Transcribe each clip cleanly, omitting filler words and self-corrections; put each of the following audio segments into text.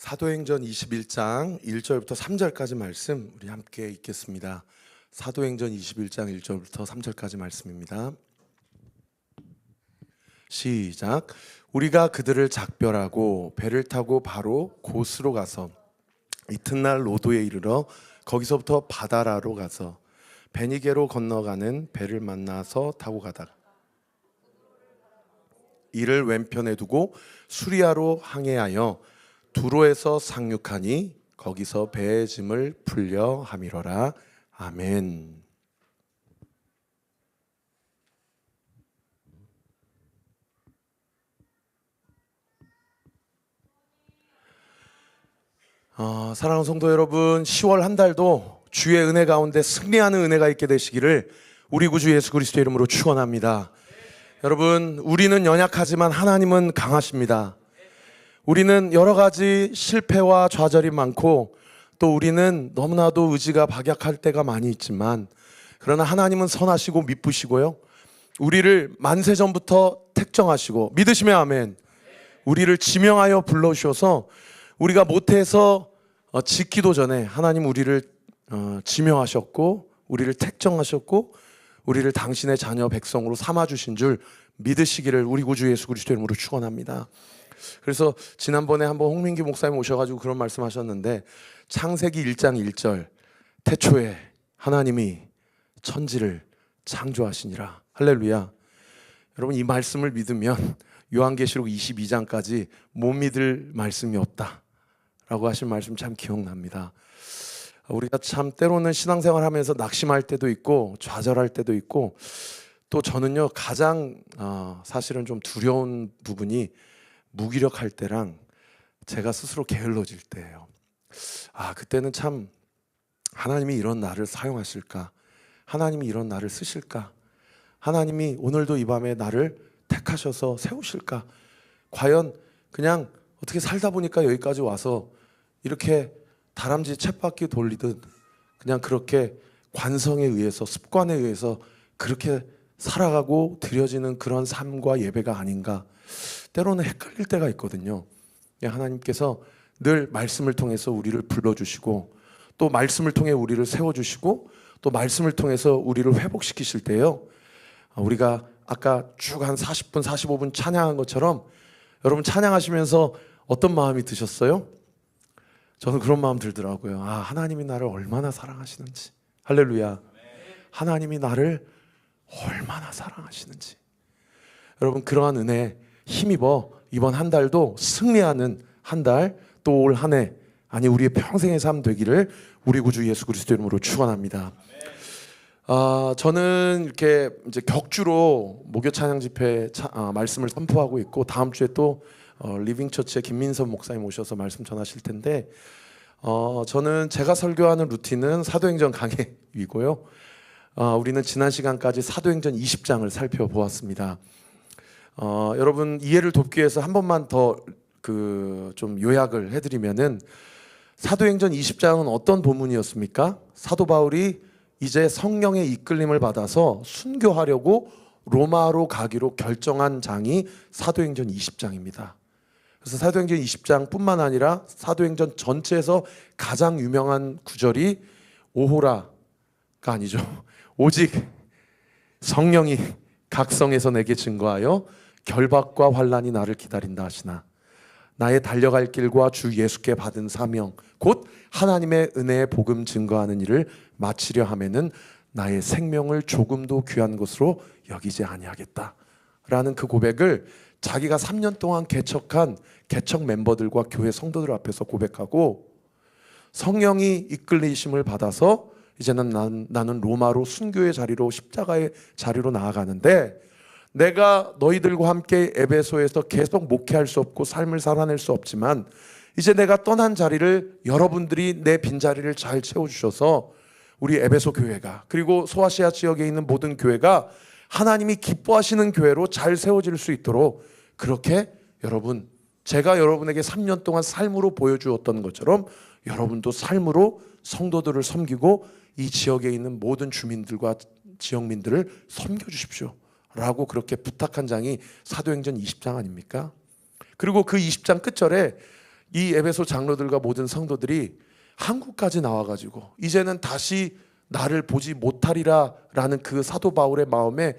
사도행전 21장 1절부터 3절까지 말씀 우리 함께 읽겠습니다. 사도행전 21장 1절부터 3절까지 말씀입니다. 시작. 우리가 그들을 작별하고 배를 타고 바로 고스로 가서 이튿날 로도에 이르러 거기서부터 바다라로 가서 베니게로 건너가는 배를 만나서 타고 가다가 이를 왼편에 두고 수리아로 항해하여 두로에서 상륙하니 거기서 배의 짐을 풀려 함이러라. 아멘. 사랑하는 성도 여러분, 10월 한 달도 주의 은혜 가운데 승리하는 은혜가 있게 되시기를 우리 구주 예수 그리스도의 이름으로 축원합니다. 여러분, 우리는 연약하지만 하나님은 강하십니다. 우리는 여러 가지 실패와 좌절이 많고 또 우리는 너무나도 의지가 박약할 때가 많이 있지만 그러나 하나님은 선하시고 미쁘시고요, 우리를 만세전부터 택정하시고, 믿으시면 아멘, 우리를 지명하여 불러주셔서 우리가 모태에서 짓기도 전에 하나님 우리를 지명하셨고 우리를 택정하셨고 우리를 당신의 자녀 백성으로 삼아주신 줄 믿으시기를 우리 구주 예수 그리스도의 이름으로 축원합니다. 그래서 지난번에 한번 홍민기 목사님 오셔가지고 그런 말씀하셨는데, 창세기 1장 1절 태초에 하나님이 천지를 창조하시니라. 할렐루야. 여러분, 이 말씀을 믿으면 요한계시록 22장까지 못 믿을 말씀이 없다 라고 하신 말씀 참 기억납니다. 우리가 참 때로는 신앙생활 하면서 낙심할 때도 있고 좌절할 때도 있고, 또 저는요 가장 사실은 좀 두려운 부분이 무기력할 때랑 제가 스스로 게을러질 때예요. 그때는 참 하나님이 이런 나를 사용하실까, 하나님이 이런 나를 쓰실까, 하나님이 오늘도 이 밤에 나를 택하셔서 세우실까, 과연 그냥 어떻게 살다 보니까 여기까지 와서 이렇게 다람쥐 쳇바퀴 돌리듯 그냥 그렇게 관성에 의해서, 습관에 의해서 그렇게 살아가고 드려지는 그런 삶과 예배가 아닌가, 때로는 헷갈릴 때가 있거든요. 하나님께서 늘 말씀을 통해서 우리를 불러주시고 또 말씀을 통해 우리를 세워주시고 또 말씀을 통해서 우리를 회복시키실 때요, 우리가 아까 쭉 한 40분 45분 찬양한 것처럼 여러분 찬양하시면서 어떤 마음이 드셨어요? 저는 그런 마음 들더라고요. 하나님이 나를 얼마나 사랑하시는지. 할렐루야. 하나님이 나를 얼마나 사랑하시는지. 여러분, 그러한 은혜에 힘입어 이번 한 달도 승리하는 한 달, 또 올 한 해, 아니 우리의 평생의 삶 되기를 우리 구주 예수 그리스도 이름으로 축원합니다. 저는 이렇게 이제 격주로 목요 찬양 집회 말씀을 선포하고 있고, 다음 주에 또 리빙처치의 김민선 목사님 오셔서 말씀 전하실 텐데, 저는 제가 설교하는 루틴은 사도행전 강해이고요. 우리는 지난 시간까지 사도행전 20장을 살펴보았습니다. 여러분 이해를 돕기 위해서 한 번만 더 좀 요약을 해드리면은, 사도행전 20장은 어떤 본문이었습니까? 사도 바울이 이제 성령의 이끌림을 받아서 순교하려고 로마로 가기로 결정한 장이 사도행전 20장입니다. 그래서 사도행전 20장 뿐만 아니라 사도행전 전체에서 가장 유명한 구절이 오호라가 아니죠. 오직 성령이 각성에서 내게 증거하여 결박과 환난이 나를 기다린다 하시나, 나의 달려갈 길과 주 예수께 받은 사명 곧 하나님의 은혜의 복음 증거하는 일을 마치려 하면은 나의 생명을 조금도 귀한 것으로 여기지 아니하겠다 라는 그 고백을 자기가 3년 동안 개척한 개척 멤버들과 교회 성도들 앞에서 고백하고, 성령이 이끌리심을 받아서 이제는 나는 로마로 순교의 자리로, 십자가의 자리로 나아가는데, 내가 너희들과 함께 에베소에서 계속 목회할 수 없고 삶을 살아낼 수 없지만 이제 내가 떠난 자리를 여러분들이 내 빈자리를 잘 채워주셔서 우리 에베소 교회가, 그리고 소아시아 지역에 있는 모든 교회가 하나님이 기뻐하시는 교회로 잘 세워질 수 있도록, 그렇게 여러분, 제가 여러분에게 3년 동안 삶으로 보여주었던 것처럼 여러분도 삶으로 성도들을 섬기고 이 지역에 있는 모든 주민들과 지역민들을 섬겨주십시오 라고 그렇게 부탁한 장이 사도행전 20장 아닙니까? 그리고 그 20장 끝절에 이 에베소 장로들과 모든 성도들이 한국까지 나와가지고 이제는 다시 나를 보지 못하리라 라는 그 사도 바울의 마음에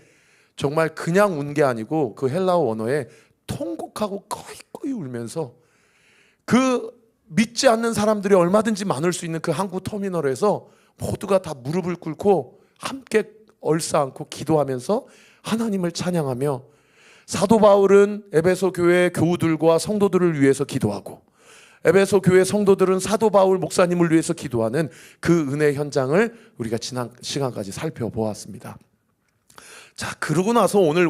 정말 그냥 운 게 아니고 그 헬라어 원어에 통곡하고 꺼이꺼이 울면서 그 믿지 않는 사람들이 얼마든지 많을 수 있는 그 항구 터미널에서 모두가 다 무릎을 꿇고 함께 얼싸안고 기도하면서 하나님을 찬양하며, 사도 바울은 에베소 교회 교우들과 성도들을 위해서 기도하고 에베소 교회 성도들은 사도 바울 목사님을 위해서 기도하는 그 은혜 현장을 우리가 지난 시간까지 살펴보았습니다. 자, 그러고 나서 오늘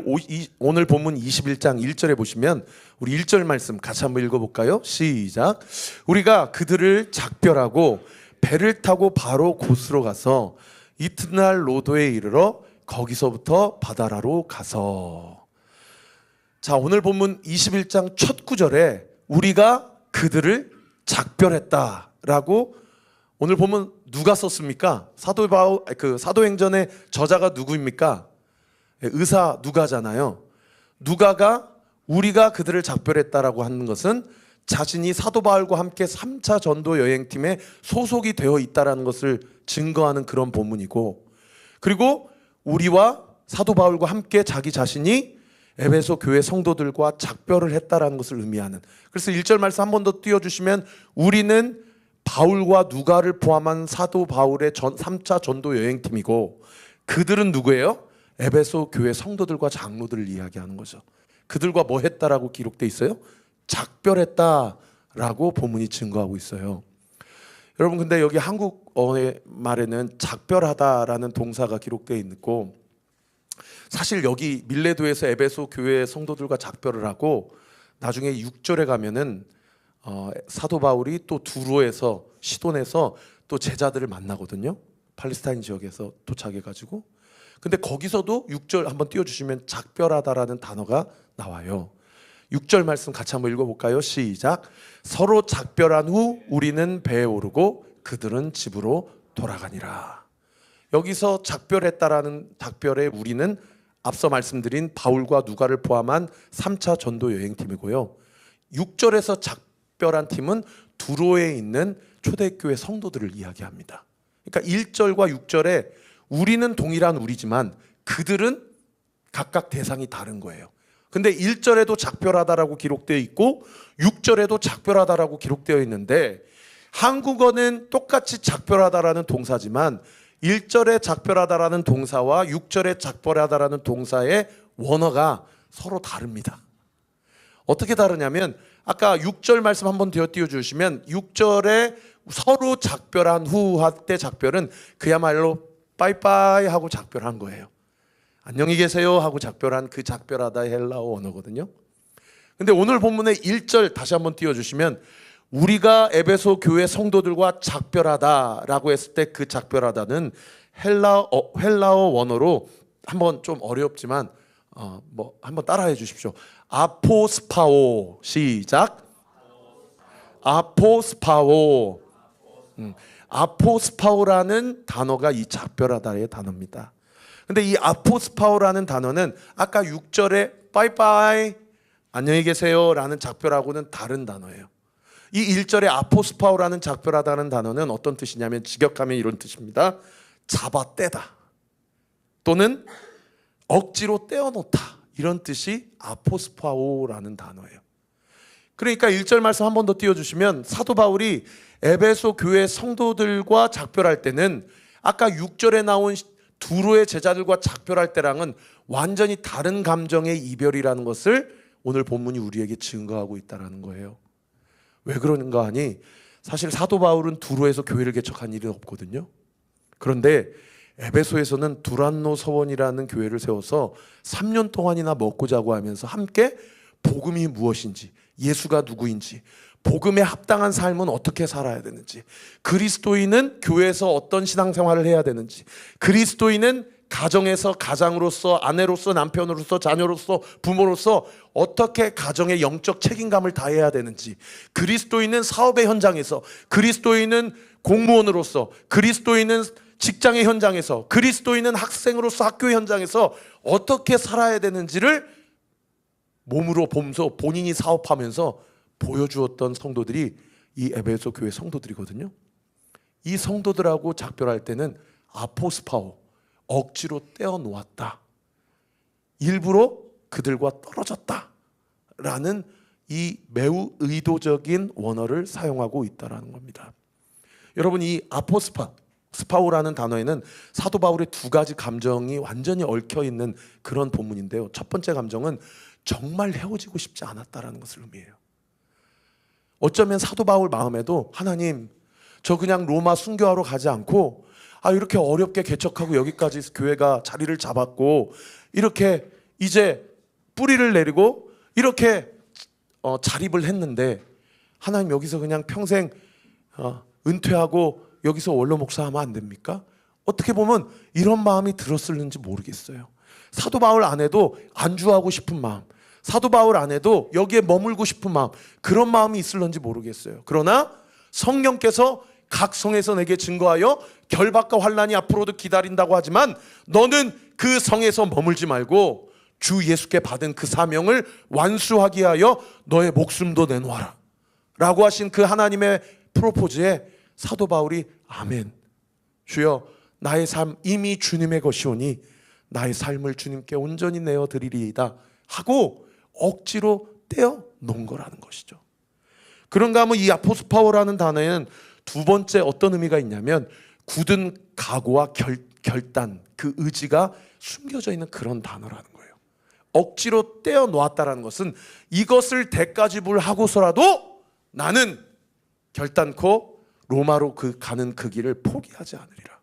본문 21장 1절에 보시면 우리 1절 말씀 같이 한번 읽어볼까요? 시작. 우리가 그들을 작별하고 배를 타고 바로 곳으로 가서 이튿날 로도에 이르러 거기서부터 바다라로 가서. 자, 오늘 본문 21장 첫 구절에 우리가 그들을 작별했다라고 오늘 보면 누가 썼습니까? 사도행전의 저자가 누구입니까? 의사 누가잖아요. 누가가 우리가 그들을 작별했다라고 하는 것은 자신이 사도 바울과 함께 3차 전도 여행팀에 소속이 되어 있다라는 것을 증거하는 그런 본문이고, 그리고 우리와 사도 바울과 함께 자기 자신이 에베소 교회 성도들과 작별을 했다라는 것을 의미하는, 그래서 1절 말씀 한 번 더 띄워주시면 우리는 바울과 누가를 포함한 사도 바울의 3차 전도 여행팀이고 그들은 누구예요? 에베소 교회 성도들과 장로들을 이야기하는 거죠. 그들과 뭐 했다라고 기록되어 있어요? 작별했다라고 본문이 증거하고 있어요. 여러분, 근데 여기 한국어의 말에는 작별하다라는 동사가 기록되어 있고, 사실 여기 밀레도에서 에베소 교회 성도들과 작별을 하고 나중에 6절에 가면은 사도 바울이 또 두로에서 시돈에서 또 제자들을 만나거든요. 팔레스타인 지역에서 도착해가지고. 근데 거기서도 6절 한번 띄워주시면 작별하다라는 단어가 나와요. 6절 말씀 같이 한번 읽어볼까요? 시작. 서로 작별한 후 우리는 배에 오르고 그들은 집으로 돌아가니라. 여기서 작별했다라는 작별의 우리는 앞서 말씀드린 바울과 누가를 포함한 3차 전도 여행팀이고요. 6절에서 작별한 팀은 두로에 있는 초대교회 성도들을 이야기합니다. 그러니까 1절과 6절에 우리는 동일한 우리지만 그들은 각각 대상이 다른 거예요. 근데 1절에도 작별하다라고 기록되어 있고 6절에도 작별하다라고 기록되어 있는데, 한국어는 똑같이 작별하다라는 동사지만 1절에 작별하다라는 동사와 6절에 작별하다라는 동사의 원어가 서로 다릅니다. 어떻게 다르냐면 아까 6절 말씀 한번 띄워주시면 6절에 서로 작별한 후 할 때 작별은 그야말로 빠이빠이 하고 작별한 거예요. 안녕히 계세요 하고 작별한 그 작별하다의 헬라어 언어거든요. 근데 오늘 본문의 1절 다시 한번 띄워주시면 우리가 에베소 교회 성도들과 작별하다라고 했을 때 그 작별하다는 헬라어 원어로 한번 좀 어렵지만 한번 따라해 주십시오. 아포스파오. 시작. 아포스파오. 아포스파오라는 단어가 이 작별하다의 단어입니다. 근데 이 아포스파오라는 단어는 아까 6절에 빠이빠이 안녕히 계세요 라는 작별하고는 다른 단어예요. 이 1절에 아포스파오라는 작별하다는 단어는 어떤 뜻이냐면 직역하면 이런 뜻입니다. 잡아 떼다 또는 억지로 떼어놓다, 이런 뜻이 아포스파오라는 단어예요. 그러니까 1절 말씀 한 번 더 띄워주시면 사도 바울이 에베소 교회 성도들과 작별할 때는 아까 6절에 나온 두로의 제자들과 작별할 때랑은 완전히 다른 감정의 이별이라는 것을 오늘 본문이 우리에게 증거하고 있다는 거예요. 왜 그런가 하니 사실 사도 바울은 두로에서 교회를 개척한 일은 없거든요. 그런데 에베소에서는 두란노 서원이라는 교회를 세워서 3년 동안이나 먹고 자고 하면서 함께 복음이 무엇인지, 예수가 누구인지, 복음에 합당한 삶은 어떻게 살아야 되는지, 그리스도인은 교회에서 어떤 신앙생활을 해야 되는지, 그리스도인은 가정에서 가장으로서, 아내로서, 남편으로서, 자녀로서, 부모로서 어떻게 가정의 영적 책임감을 다해야 되는지, 그리스도인은 사업의 현장에서, 그리스도인은 공무원으로서, 그리스도인은 직장의 현장에서, 그리스도인은 학생으로서 학교 현장에서 어떻게 살아야 되는지를 몸으로 보면서 본인이 사업하면서 보여주었던 성도들이 이 에베소 교회 성도들이거든요. 이 성도들하고 작별할 때는 아포스파오, 억지로 떼어놓았다, 일부러 그들과 떨어졌다 라는 이 매우 의도적인 원어를 사용하고 있다는 겁니다. 여러분, 이 아포스파오라는 단어에는 사도 바울의 두 가지 감정이 완전히 얽혀 있는 그런 본문인데요. 첫 번째 감정은 정말 헤어지고 싶지 않았다라는 것을 의미해요. 어쩌면 사도 바울 마음에도 하나님, 저 그냥 로마 순교하러 가지 않고 이렇게 어렵게 개척하고 여기까지 교회가 자리를 잡았고 이렇게 이제 뿌리를 내리고 이렇게 자립을 했는데 하나님 여기서 그냥 평생 은퇴하고 여기서 원로 목사하면 안 됩니까? 어떻게 보면 이런 마음이 들었을는지 모르겠어요. 사도 바울 안에도 안주하고 싶은 마음, 사도 바울 안에도 여기에 머물고 싶은 마음, 그런 마음이 있을는지 모르겠어요. 그러나 성령께서 각 성에서 내게 증거하여 결박과 환난이 앞으로도 기다린다고 하지만 너는 그 성에서 머물지 말고 주 예수께 받은 그 사명을 완수하기 위하여 너의 목숨도 내놓아라 라고 하신 그 하나님의 프로포즈에 사도 바울이 아멘, 주여 나의 삶 이미 주님의 것이오니 나의 삶을 주님께 온전히 내어드리리이다 하고 억지로 떼어놓은 거라는 것이죠. 그런가 하면 이 아포스파오라는 단어에는 두 번째 어떤 의미가 있냐면 굳은 각오와 결단, 그 의지가 숨겨져 있는 그런 단어라는 거예요. 억지로 떼어놓았다는 것은 이것을 대가지불하고서라도 나는 결단코 로마로 가는 그 길을 포기하지 않으리라.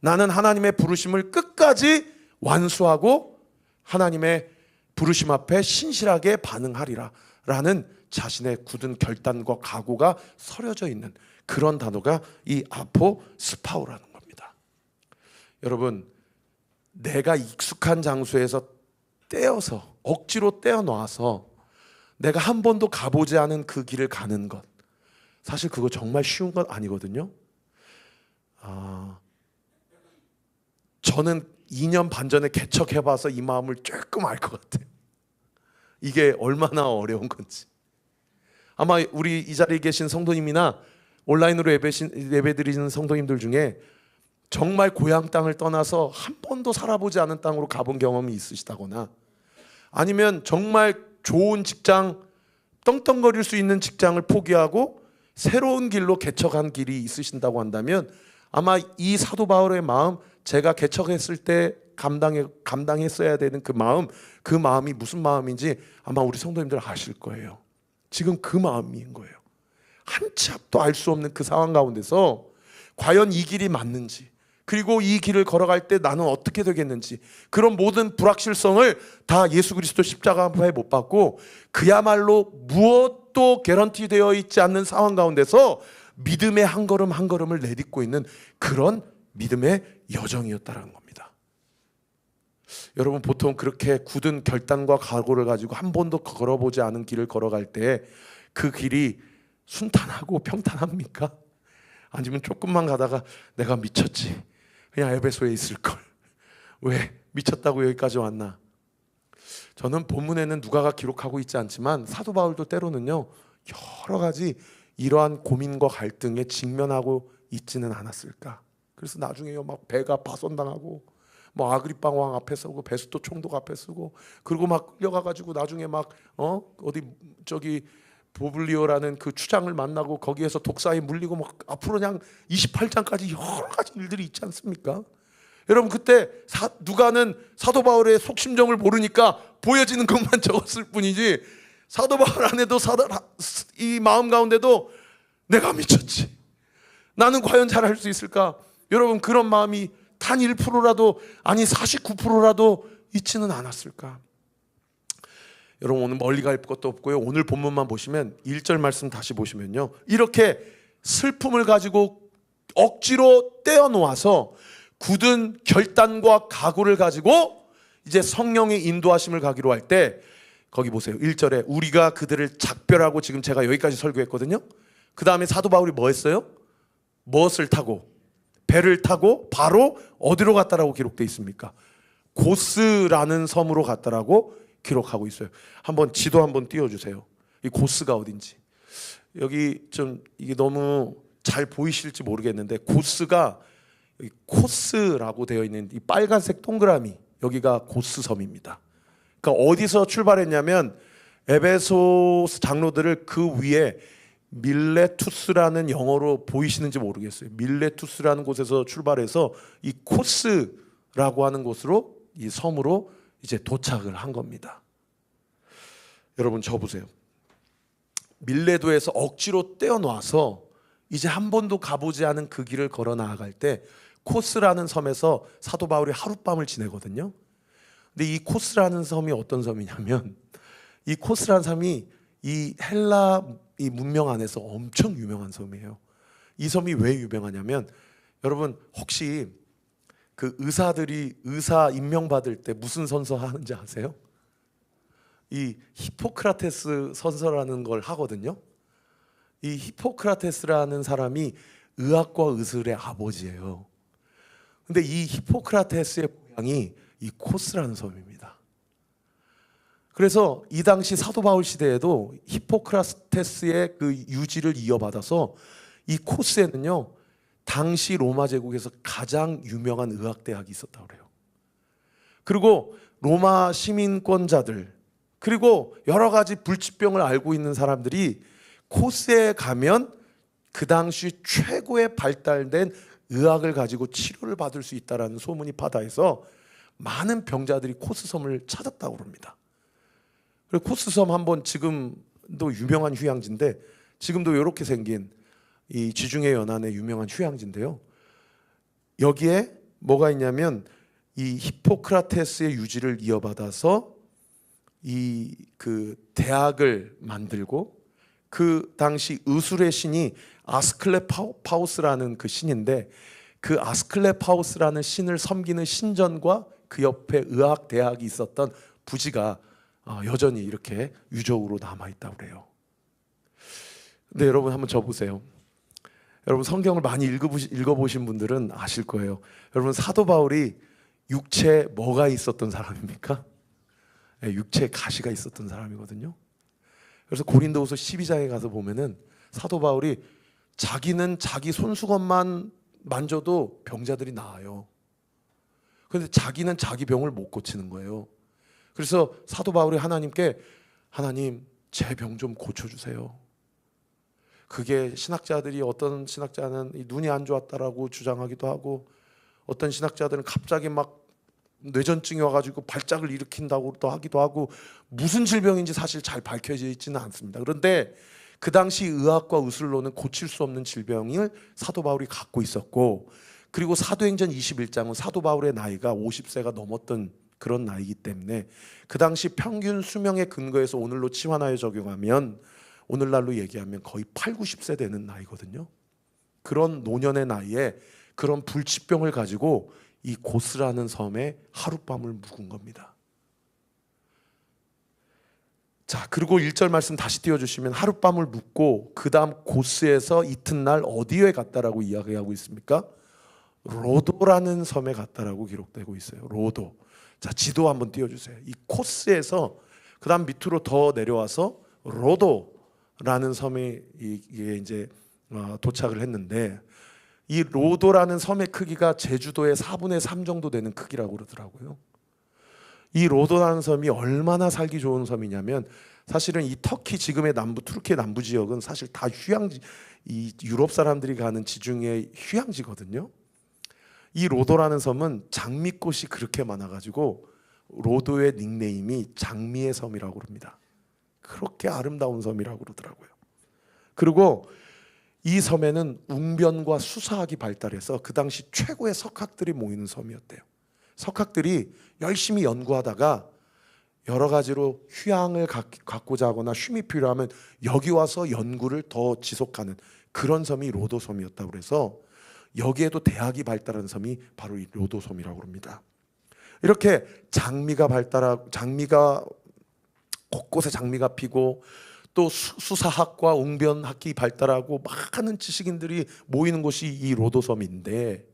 나는 하나님의 부르심을 끝까지 완수하고 하나님의 부르심 앞에 신실하게 반응하리라 라는 자신의 굳은 결단과 각오가 서려져 있는 그런 단어가 이 아포스파오라는 겁니다. 여러분, 내가 익숙한 장소에서 떼어서 억지로 떼어놓아서 내가 한 번도 가보지 않은 그 길을 가는 것, 사실 그거 정말 쉬운 건 아니거든요. 저는 2년 반 전에 개척해봐서 이 마음을 조금 알 것 같아요. 이게 얼마나 어려운 건지. 아마 우리 이 자리에 계신 성도님이나 온라인으로 예배드리는 성도님들 중에 정말 고향 땅을 떠나서 한 번도 살아보지 않은 땅으로 가본 경험이 있으시다거나, 아니면 정말 좋은 직장, 떵떵거릴 수 있는 직장을 포기하고 새로운 길로 개척한 길이 있으신다고 한다면 아마 이 사도 바울의 마음, 제가 개척했을 때 감당했어야 되는 그 마음이 무슨 마음인지 아마 우리 성도님들 아실 거예요. 지금 그 마음인 거예요. 한 치 앞도 알 수 없는 그 상황 가운데서 과연 이 길이 맞는지, 그리고 이 길을 걸어갈 때 나는 어떻게 되겠는지, 그런 모든 불확실성을 다 예수 그리스도 십자가에 못 박고 그야말로 무엇도 개런티 되어 있지 않는 상황 가운데서 믿음의 한 걸음 한 걸음을 내딛고 있는 그런 믿음의 여정이었다는 겁니다. 여러분, 보통 그렇게 굳은 결단과 각오를 가지고 한 번도 걸어보지 않은 길을 걸어갈 때 그 길이 순탄하고 평탄합니까? 아니면 조금만 가다가 내가 미쳤지, 그냥 에베소에 있을걸, 왜 미쳤다고 여기까지 왔나? 저는 본문에는 누가가 기록하고 있지 않지만 사도 바울도 때로는요 여러 가지 이러한 고민과 갈등에 직면하고 있지는 않았을까. 그래서 나중에요 막 배가 파손당하고 뭐 아그리빠 왕 앞에 서고 베스토 총독 앞에 서고, 그리고 막 끌려가가지고 나중에 막 어디 저기 보블리오라는 그 추장을 만나고 거기에서 독사에 물리고 막 앞으로 그냥 28장까지 여러 가지 일들이 있지 않습니까? 여러분, 그때 누가는 사도 바울의 속심정을 모르니까 보여지는 것만 적었을 뿐이지 사도 바울 안에도 이 마음 가운데도 내가 미쳤지, 나는 과연 잘할 수 있을까? 여러분, 그런 마음이 단 1%라도 아니 49%라도 있지는 않았을까? 여러분, 오늘 멀리 갈 것도 없고요, 오늘 본문만 보시면 1절 말씀 다시 보시면요, 이렇게 슬픔을 가지고 억지로 떼어놓아서 굳은 결단과 각오를 가지고 이제 성령의 인도하심을 가기로 할 때 거기 보세요. 1절에 우리가 그들을 작별하고, 지금 제가 여기까지 설교했거든요. 그 다음에 사도 바울이 뭐 했어요? 무엇을 타고? 배를 타고 바로 어디로 갔다라고 기록되어 있습니까? 고스라는 섬으로 갔다라고 기록하고 있어요. 한번 지도 한번 띄워주세요. 이 고스가 어딘지. 여기 좀 이게 너무 잘 보이실지 모르겠는데 고스가 여기 코스라고 되어 있는 이 빨간색 동그라미, 여기가 고스 섬입니다. 그러니까 어디서 출발했냐면 에베소 장로들을 그 위에 밀레투스라는, 영어로 보이시는지 모르겠어요. 밀레투스라는 곳에서 출발해서 이 코스라고 하는 곳으로, 이 섬으로 이제 도착을 한 겁니다. 여러분 저 보세요. 밀레도에서 억지로 떼어놔서 이제 한 번도 가보지 않은 그 길을 걸어 나아갈 때 코스라는 섬에서 사도 바울이 하룻밤을 지내거든요. 근데 이 코스라는 섬이 어떤 섬이냐면, 이 코스라는 섬이 이 헬라 이 문명 안에서 엄청 유명한 섬이에요. 이 섬이 왜 유명하냐면, 여러분 혹시 그 의사들이 의사 임명받을 때 무슨 선서 하는지 아세요? 이 히포크라테스 선서라는 걸 하거든요. 이 히포크라테스라는 사람이 의학과 의술의 아버지예요. 근데 이 히포크라테스의 고향이 이 코스라는 섬입니다. 그래서 이 당시 사도 바울 시대에도 히포크라테스의 그 유지를 이어받아서 이 코스에는요, 당시 로마 제국에서 가장 유명한 의학대학이 있었다고 그래요. 그리고 로마 시민권자들, 그리고 여러 가지 불치병을 앓고 있는 사람들이 코스에 가면 그 당시 최고의 발달된 의학을 가지고 치료를 받을 수 있다는 소문이 파다해서 많은 병자들이 코스섬을 찾았다고 합니다. 그리고 코스섬 한번, 지금도 유명한 휴양지인데, 지금도 이렇게 생긴 이 지중해 연안의 유명한 휴양지인데요. 여기에 뭐가 있냐면, 이 히포크라테스의 유지를 이어받아서 이 그 대학을 만들고, 그 당시 의술의 신이 아스클레파우스라는 그 신인데, 그 아스클레파우스라는 신을 섬기는 신전과 그 옆에 의학 대학이 있었던 부지가 여전히 이렇게 유적으로 남아 있다고 그래요. 근데 여러분 한번 저 보세요. 여러분 성경을 많이 읽어보신 분들은 아실 거예요. 여러분 사도 바울이 육체에 뭐가 있었던 사람입니까? 네, 육체에 가시가 있었던 사람이거든요. 그래서 고린도후서 12장에 가서 보면은 사도 바울이 자기는 자기 손수건만 만져도 병자들이 나아요. 그런데 자기는 자기 병을 못 고치는 거예요. 그래서 사도 바울이 하나님께, 하나님 제 병 좀 고쳐주세요. 그게 신학자들이, 어떤 신학자는 눈이 안 좋았다라고 주장하기도 하고, 어떤 신학자들은 갑자기 막 뇌전증이 와가지고 발작을 일으킨다고 또 하기도 하고, 무슨 질병인지 사실 잘 밝혀져 있지는 않습니다. 그런데 그 당시 의학과 의술로는 고칠 수 없는 질병을 사도 바울이 갖고 있었고, 그리고 사도행전 21장은 사도 바울의 나이가 50세가 넘었던 그런 나이기 때문에 그 당시 평균 수명의 근거에서 오늘로 치환하여 적용하면, 오늘날로 얘기하면 거의 8, 90세 되는 나이거든요. 그런 노년의 나이에 그런 불치병을 가지고 이 고스라는 섬에 하룻밤을 묵은 겁니다. 자, 그리고 1절 말씀 다시 띄워주시면, 하룻밤을 묵고 그 다음 고스에서 이튿날 어디에 갔다라고 이야기하고 있습니까? 로도라는 섬에 갔다라고 기록되고 있어요. 로도. 자, 지도 한번 띄워주세요. 이 코스에서 그 다음 밑으로 더 내려와서 로도라는 섬에 이게 이제 도착을 했는데, 이 로도라는 섬의 크기가 제주도의 4분의 3 정도 되는 크기라고 그러더라고요. 이 로도라는 섬이 얼마나 살기 좋은 섬이냐면, 사실은 이 터키, 지금의 남부 투르키의 남부 지역은 사실 다 휴양지, 이 유럽 사람들이 가는 지중해 휴양지거든요. 이 로도라는 섬은 장미꽃이 그렇게 많아가지고 로도의 닉네임이 장미의 섬이라고 합니다. 그렇게 아름다운 섬이라고 그러더라고요. 그리고 이 섬에는 웅변과 수사학이 발달해서 그 당시 최고의 석학들이 모이는 섬이었대요. 석학들이 열심히 연구하다가 여러 가지로 휴양을 갖고자 하거나 쉼이 필요하면 여기 와서 연구를 더 지속하는 그런 섬이 로도섬이었다고 그래서, 여기에도 대학이 발달한 섬이 바로 이 로도섬이라고 합니다. 이렇게 장미가 발달하고, 장미가 곳곳에 장미가 피고, 또 수사학과 웅변학이 발달하고 많은 지식인들이 모이는 곳이 이 로도섬인데,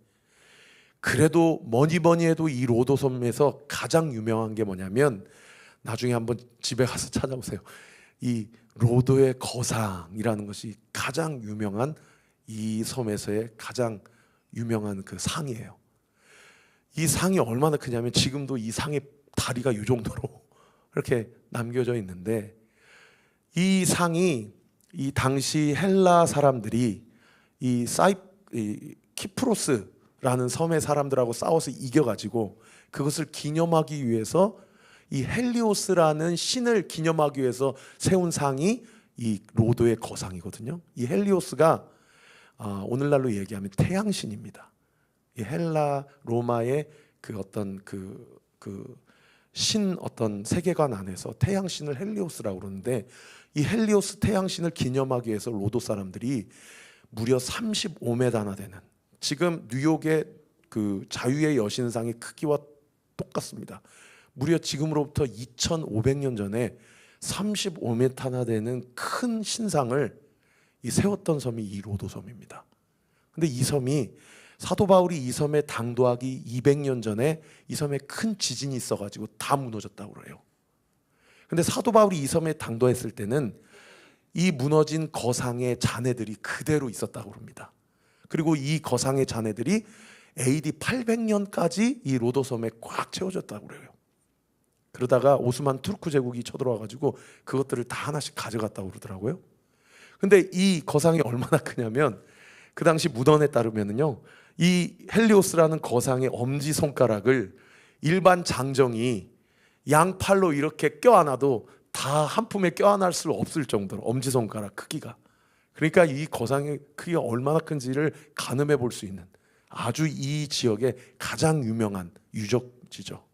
그래도 뭐니 해도 이 로도섬에서 가장 유명한 게 뭐냐면, 나중에 한번 집에 가서 찾아보세요. 이 로도의 거상이라는 것이 가장 유명한 이 섬에서의 가장 유명한 그 상이에요. 이 상이 얼마나 크냐면 지금도 이 상의 다리가 이 정도로 이렇게 남겨져 있는데, 이 상이 이 당시 헬라 사람들이 이 키프로스라는 섬의 사람들하고 싸워서 이겨가지고 그것을 기념하기 위해서 이 헬리오스라는 신을 기념하기 위해서 세운 상이 이 로도의 거상이거든요. 이 헬리오스가 오늘날로 얘기하면 태양신입니다. 이 헬라 로마의 그 어떤 신 어떤 세계관 안에서 태양신을 헬리오스라고 그러는데, 이 헬리오스 태양신을 기념하기 위해서 로도 사람들이 무려 35m나 되는, 지금 뉴욕의 그 자유의 여신상의 크기와 똑같습니다. 무려 지금으로부터 2500년 전에 35m나 되는 큰 신상을 세웠던 섬이 이 로도 섬입니다. 근데 이 섬이 사도 바울이 이 섬에 당도하기 200년 전에 이 섬에 큰 지진이 있어가지고 다 무너졌다고 그래요. 근데 사도 바울이 이 섬에 당도했을 때는 이 무너진 거상의 잔해들이 그대로 있었다고 합니다. 그리고 이 거상의 잔해들이 AD 800년까지 이 로도 섬에 꽉 채워졌다고 그래요. 그러다가 오스만 투르크 제국이 쳐들어와가지고 그것들을 다 하나씩 가져갔다고 그러더라고요. 근데 이 거상이 얼마나 크냐면 그 당시 문헌에 따르면요, 이 헬리오스라는 거상의 엄지손가락을 일반 장정이 양팔로 이렇게 껴안아도 다 한 품에 껴안을 수 없을 정도로 엄지손가락 크기가, 그러니까 이 거상의 크기가 얼마나 큰지를 가늠해 볼 수 있는 아주 이 지역의 가장 유명한 유적지죠.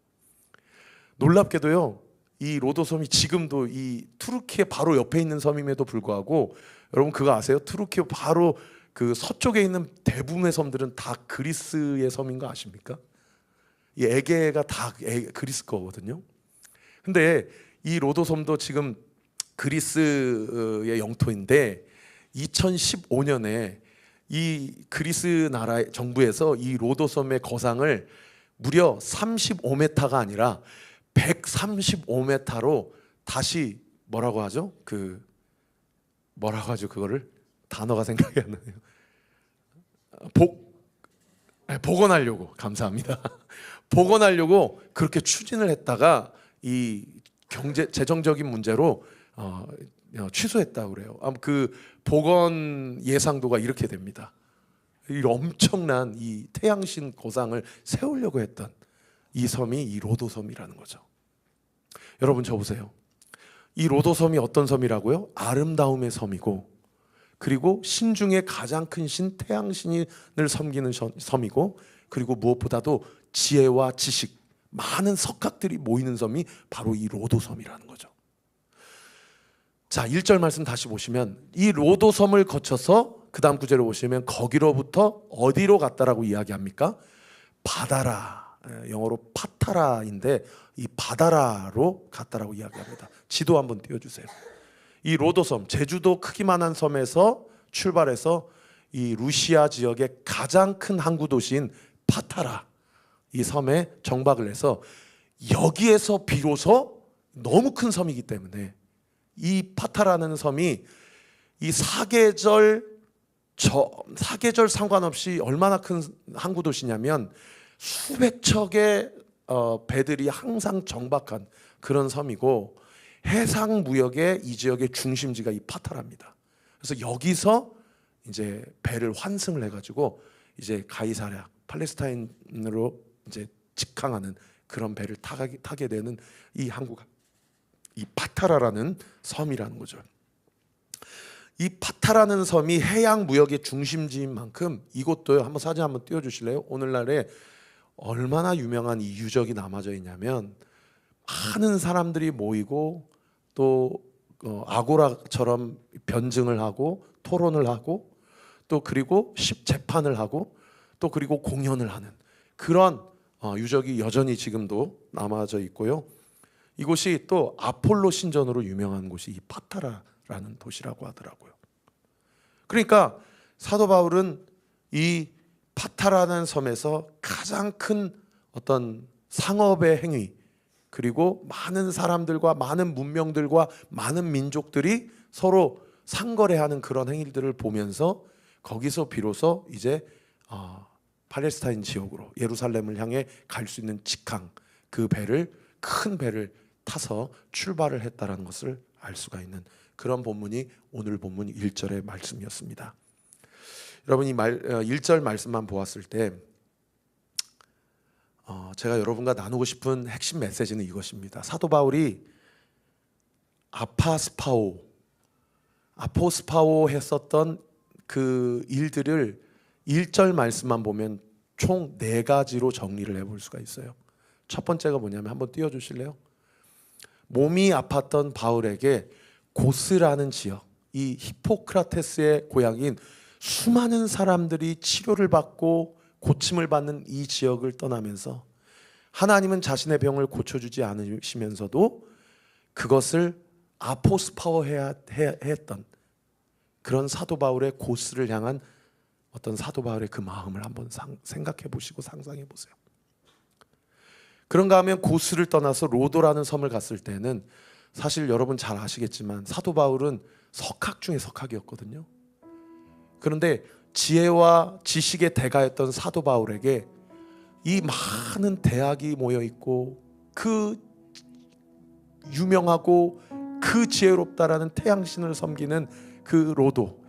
놀랍게도요, 이 로도섬이 지금도 이 투르키의 바로 옆에 있는 섬임에도 불구하고, 여러분 그거 아세요? 투르키 바로 그 서쪽에 있는 대부분의 섬들은 다 그리스의 섬인 거 아십니까? 이 에게가 다 그리스 거거든요. 근데 이 로도섬도 지금 그리스의 영토인데 2015년에 이 그리스 나라 정부에서 이 로도섬의 거상을 무려 35m가 아니라 135m로 다시 뭐라고 하죠? 뭐라고 하죠? 그거를 단어가 생각이 안 나네요. 복원하려고, 감사합니다. 복원하려고 그렇게 추진을 했다가 이 재정적인 문제로 취소했다고 그래요. 그 복원 예상도가 이렇게 됩니다. 이 엄청난 이 태양신 거상을 세우려고 했던 이 섬이 이 로도섬이라는 거죠. 여러분 저 보세요. 이 로도섬이 어떤 섬이라고요? 아름다움의 섬이고, 그리고 신 중에 가장 큰 신 태양신을 섬기는 섬이고, 그리고 무엇보다도 지혜와 지식, 많은 석학들이 모이는 섬이 바로 이 로도섬이라는 거죠. 자, 1절 말씀 다시 보시면 이 로도섬을 거쳐서 그 다음 구절을 보시면 거기로부터 어디로 갔다라고 이야기합니까? 바다라, 영어로 파타라인데 이 바다라로 갔다라고 이야기합니다. 지도 한번 띄워주세요. 이 로도섬, 제주도 크기만한 섬에서 출발해서 이 루시아 지역의 가장 큰 항구 도시인 파타라, 이 섬에 정박을 해서 여기에서 비로소 너무 큰 섬이기 때문에 이 파타라는 섬이 이 사계절 상관없이 얼마나 큰 항구 도시냐면 수백 척의 배들이 항상 정박한 그런 섬이고, 해상 무역의 이 지역의 중심지가 이 파타라입니다. 그래서 여기서 이제 배를 환승을 해가지고 이제 가이사랴 팔레스타인으로 이제 직항하는 그런 배를 타게 되는 이 항구가 이 파타라라는 섬이라는 거죠. 이 파타라는 섬이 해양 무역의 중심지인 만큼 이곳도요, 한번 사진 한번 띄워주실래요? 오늘날에 얼마나 유명한 이 유적이 남아져 있냐면 많은 사람들이 모이고 또 아고라처럼 변증을 하고 토론을 하고 또 그리고 재판을 하고 또 그리고 공연을 하는 그런 유적이 여전히 지금도 남아져 있고요. 이곳이 또 아폴로 신전으로 유명한 곳이 이 파타라라는 도시라고 하더라고요. 그러니까 사도 바울은 이 파타라는 섬에서 가장 큰 어떤 상업의 행위, 그리고 많은 사람들과 많은 문명들과 많은 민족들이 서로 상거래하는 그런 행위들을 보면서 거기서 비로소 이제 팔레스타인 지역으로 예루살렘을 향해 갈 수 있는 직항, 그 배를, 큰 배를 타서 출발을 했다는 것을 알 수가 있는 그런 본문이 오늘 본문 1절의 말씀이었습니다. 여러분, 이 1절 말씀만 보았을 때 제가 여러분과 나누고 싶은 핵심 메시지는 이것입니다. 사도 바울이 아포스파오 했었던 그 일들을 1절 말씀만 보면 총 4가지로 정리를 해볼 수가 있어요. 첫 번째가 뭐냐면 한번 띄워주실래요? 몸이 아팠던 바울에게 고스라는 지역, 이 히포크라테스의 고향인 수많은 사람들이 치료를 받고 고침을 받는 이 지역을 떠나면서 하나님은 자신의 병을 고쳐주지 않으시면서도 그것을 아포스파워해야 했던 그런 사도 바울의 고스를 향한 어떤 사도 바울의 그 마음을 한번 생각해 보시고 상상해 보세요. 그런가 하면 고스를 떠나서 로도라는 섬을 갔을 때는 사실 여러분 잘 아시겠지만 사도 바울은 석학 중에 석학이었거든요. 그런데 지혜와 지식의 대가였던 사도 바울에게 이 많은 대학이 모여 있고 그 유명하고 그 지혜롭다라는 태양신을 섬기는 그 로도,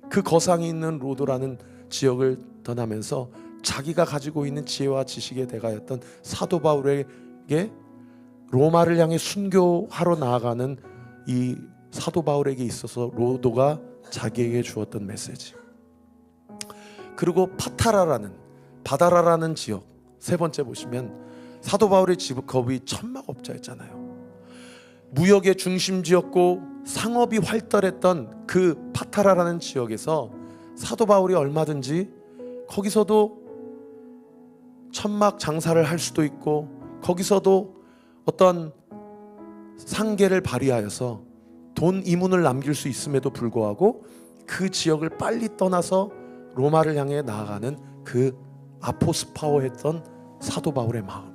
그 거상이 있는 로도라는 지역을 떠나면서 자기가 가지고 있는 지혜와 지식의 대가였던 사도 바울에게 로마를 향해 순교하러 나아가는 이 사도 바울에게 있어서 로도가 자기에게 주었던 메시지. 그리고 바다라라는 지역, 세 번째 보시면 사도 바울의 직업이 천막업자였잖아요. 무역의 중심지였고 상업이 활달했던 그 파타라라는 지역에서 사도 바울이 얼마든지 거기서도 천막 장사를 할 수도 있고 거기서도 어떤 상계를 발휘하여서 돈 이문을 남길 수 있음에도 불구하고 그 지역을 빨리 떠나서 로마를 향해 나아가는 그 아포스파워했던 사도 바울의 마음.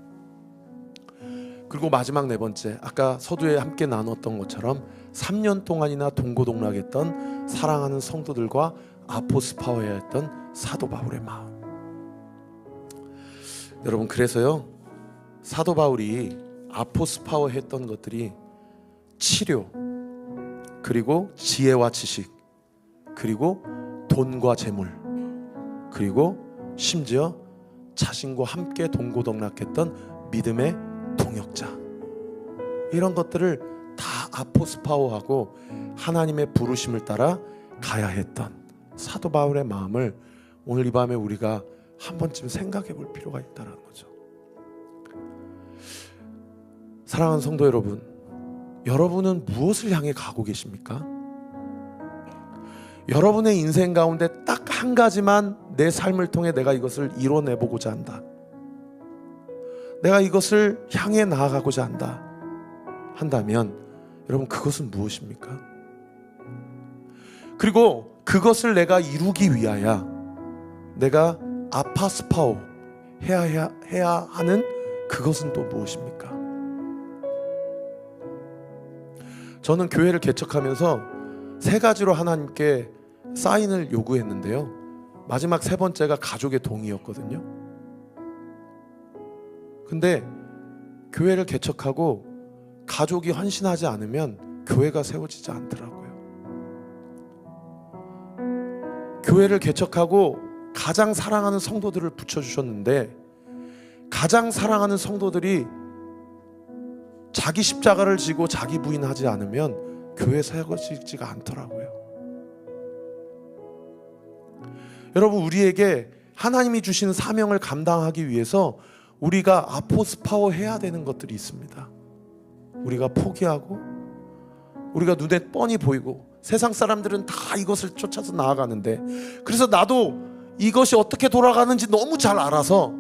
그리고 마지막 네 번째, 아까 서두에 함께 나눴던 것처럼 3년 동안이나 동고동락했던 사랑하는 성도들과 아포스파워했던 사도 바울의 마음. 여러분, 그래서요 사도 바울이 아포스파워했던 것들이 치료, 그리고 지혜와 지식, 그리고 돈과 재물, 그리고 심지어 자신과 함께 동고동락했던 믿음의 동역자, 이런 것들을 다 아포스파워하고 하나님의 부르심을 따라 가야 했던 사도 바울의 마음을 오늘 이 밤에 우리가 한 번쯤 생각해 볼 필요가 있다는 거죠. 사랑하는 성도 여러분, 여러분은 무엇을 향해 가고 계십니까? 여러분의 인생 가운데 딱 한 가지만 내 삶을 통해 내가 이것을 이뤄내보고자 한다, 내가 이것을 향해 나아가고자 한다면 여러분, 그것은 무엇입니까? 그리고 그것을 내가 이루기 위하여 내가 아파스파오 해야 하는 그것은 또 무엇입니까? 저는 교회를 개척하면서 3가지로 하나님께 사인을 요구했는데요, 마지막 3번째가 가족의 동의였거든요. 근데 교회를 개척하고 가족이 헌신하지 않으면 교회가 세워지지 않더라고요. 교회를 개척하고 가장 사랑하는 성도들을 붙여주셨는데 가장 사랑하는 성도들이 자기 십자가를 지고 자기 부인하지 않으면 교회 세워지지가 않더라고요. 여러분, 우리에게 하나님이 주신 사명을 감당하기 위해서 우리가 아포스파워 해야 되는 것들이 있습니다. 우리가 포기하고 우리가 눈에 뻔히 보이고 세상 사람들은 다 이것을 쫓아서 나아가는데, 그래서 나도 이것이 어떻게 돌아가는지 너무 잘 알아서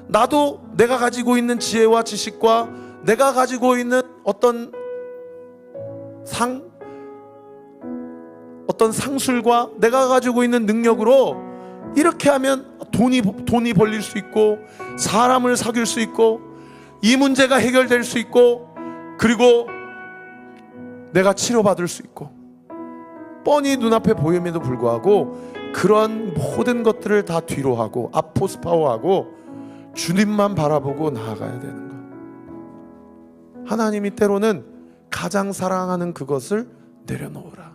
나도 내가 가지고 있는 지혜와 지식과 내가 가지고 있는 어떤 상술과 내가 가지고 있는 능력으로 이렇게 하면 돈이 벌릴 수 있고 사람을 사귈 수 있고 이 문제가 해결될 수 있고, 그리고 내가 치료받을 수 있고, 뻔히 눈앞에 보임에도 불구하고 그런 모든 것들을 다 뒤로 하고 아포스파워하고 주님만 바라보고 나아가야 되는 것. 하나님이 때로는 가장 사랑하는 그것을 내려놓으라.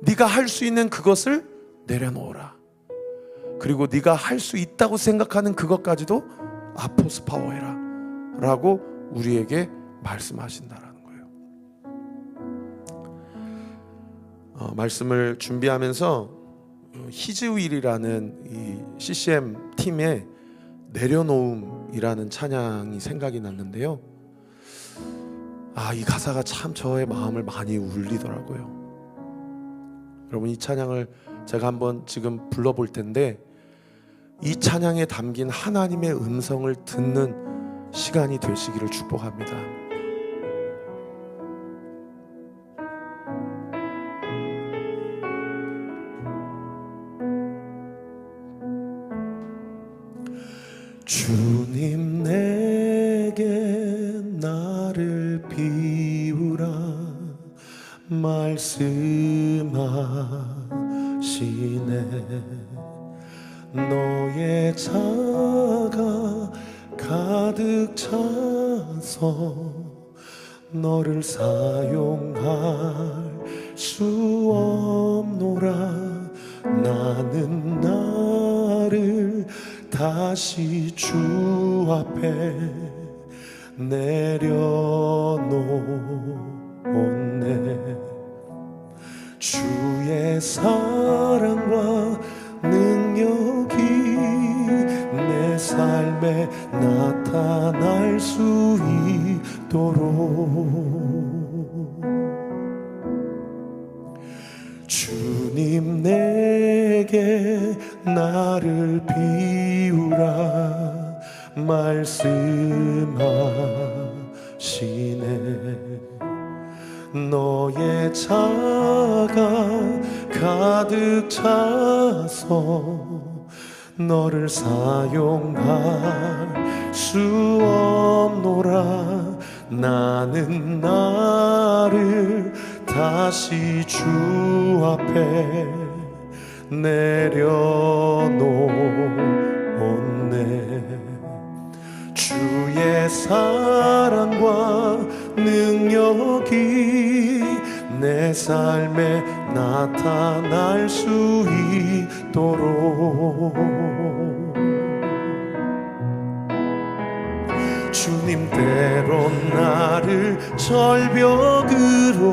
네가 할 수 있는 그것을 내려놓으라. 그리고 네가 할 수 있다고 생각하는 그것까지도 아포스파워해라 라고 우리에게 말씀하신다라는 거예요. 말씀을 준비하면서 히즈윌이라는 이 CCM 팀의 내려놓음이라는 찬양이 생각이 났는데요. 이 가사가 참 저의 마음을 많이 울리더라고요. 여러분, 이 찬양을 제가 한번 지금 불러볼 텐데, 이 찬양에 담긴 하나님의 음성을 듣는 시간이 되시기를 축복합니다. 주님 내게 나를 비우라 말씀하시네. 너의 자가 가득 차서 너를 사용할 수 없노라. 나는 나를 다시 주 앞에 내려놓네. 주의 사랑과 능력이 내 삶에 나타날 수 있도록 주님 내게 나를 비우라 말씀하시네. 너의 자가 가득 차서 너를 사용할 수 없노라. 나는 나를 다시 주 앞에 내려놓네. 주의 사랑과 능력이 내 삶에 나타날 수 있도록 주님 때론 나를 절벽으로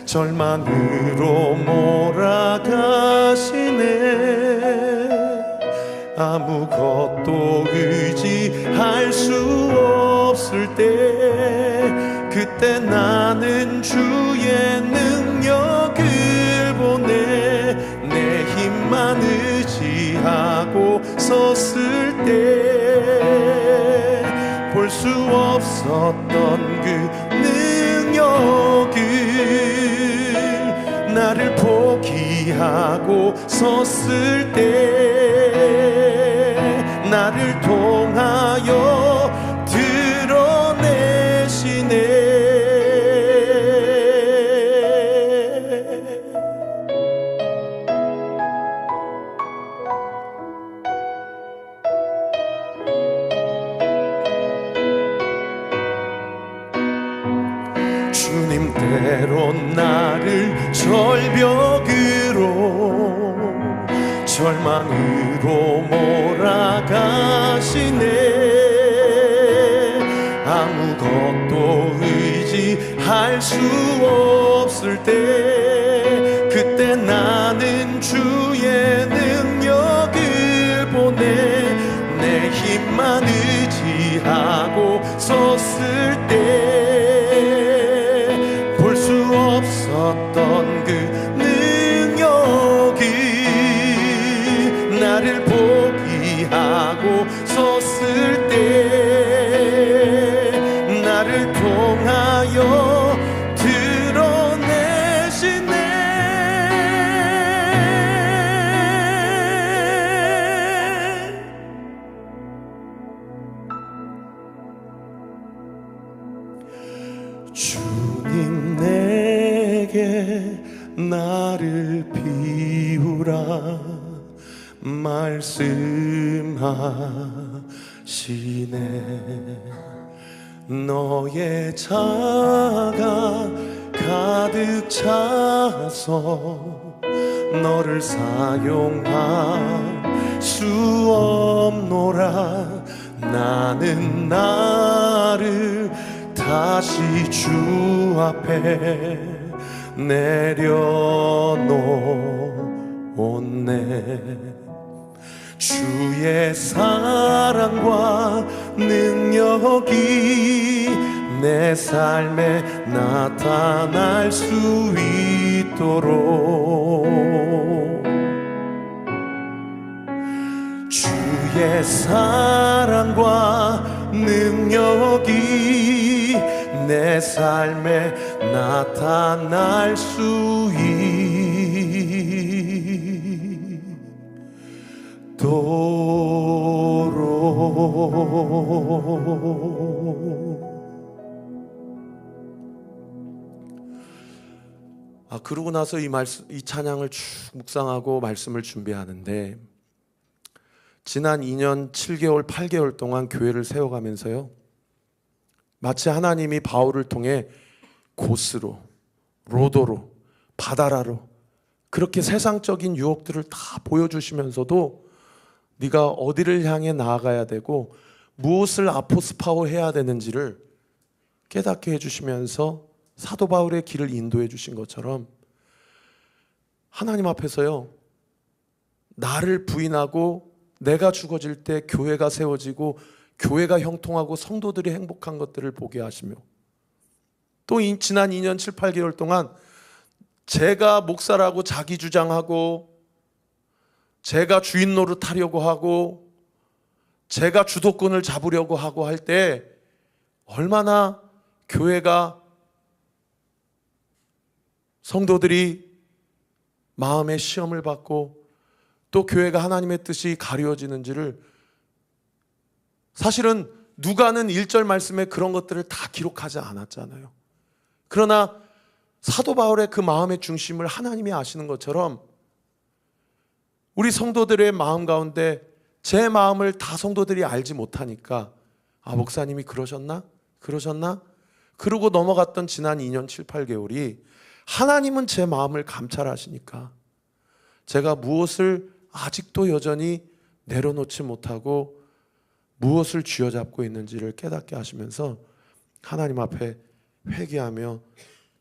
절망으로 몰아가시네. 아무것도 의지할 수 없을 때 그때 나는 주의 능력을 보내. 내 힘만 의지하고 섰을 때 볼 수 없었던 그 능력을 나를 포기하고 섰을 때 나를 통하여 드러내시네. 주님 때론 나를 절벽으로 절망으로 몰아가시네. 아무것도 의지할 수 없을 때 그때 나는 주의 능력을 보내. 내 힘만 의지하고 섰을 때 볼 수 없었던 그 능력이 나를 포기하고 섰을 때 나를 통하여 드러내시네. 주님 내게 나를 비우라 말씀하시네. 너의 자가 가득 차서 너를 사용할 수 없노라. 나는 나를 다시 주 앞에 내려놓았네. 주의 사랑과 능력이 내 삶에 나타날 수 있도록 주의 사랑과 능력이 내 삶에 나타날 수 있도록. 그러고 나서 이 찬양을 쭉 묵상하고 말씀을 준비하는데, 지난 2년 7개월 8개월 동안 교회를 세워가면서요, 마치 하나님이 바울을 통해 고스로, 로도로, 바다라로 그렇게 세상적인 유혹들을 다 보여주시면서도 네가 어디를 향해 나아가야 되고 무엇을 아포스파워 해야 되는지를 깨닫게 해주시면서 사도 바울의 길을 인도해 주신 것처럼 하나님 앞에서요, 나를 부인하고 내가 죽어질 때 교회가 세워지고 교회가 형통하고 성도들이 행복한 것들을 보게 하시며, 또 지난 2년 7, 8개월 동안 제가 목사라고 자기 주장하고 제가 주인 노릇하려고 하고 제가 주도권을 잡으려고 하고 할 때 얼마나 교회가, 성도들이 마음의 시험을 받고 또 교회가 하나님의 뜻이 가려지는지를, 사실은 누가는 1절 말씀에 그런 것들을 다 기록하지 않았잖아요. 그러나 사도 바울의 그 마음의 중심을 하나님이 아시는 것처럼 우리 성도들의 마음 가운데 제 마음을 다 성도들이 알지 못하니까, 목사님이 그러셨나? 그러고 넘어갔던 지난 2년 7, 8개월이 하나님은 제 마음을 감찰하시니까 제가 무엇을 아직도 여전히 내려놓지 못하고 무엇을 쥐어잡고 있는지를 깨닫게 하시면서 하나님 앞에 회개하며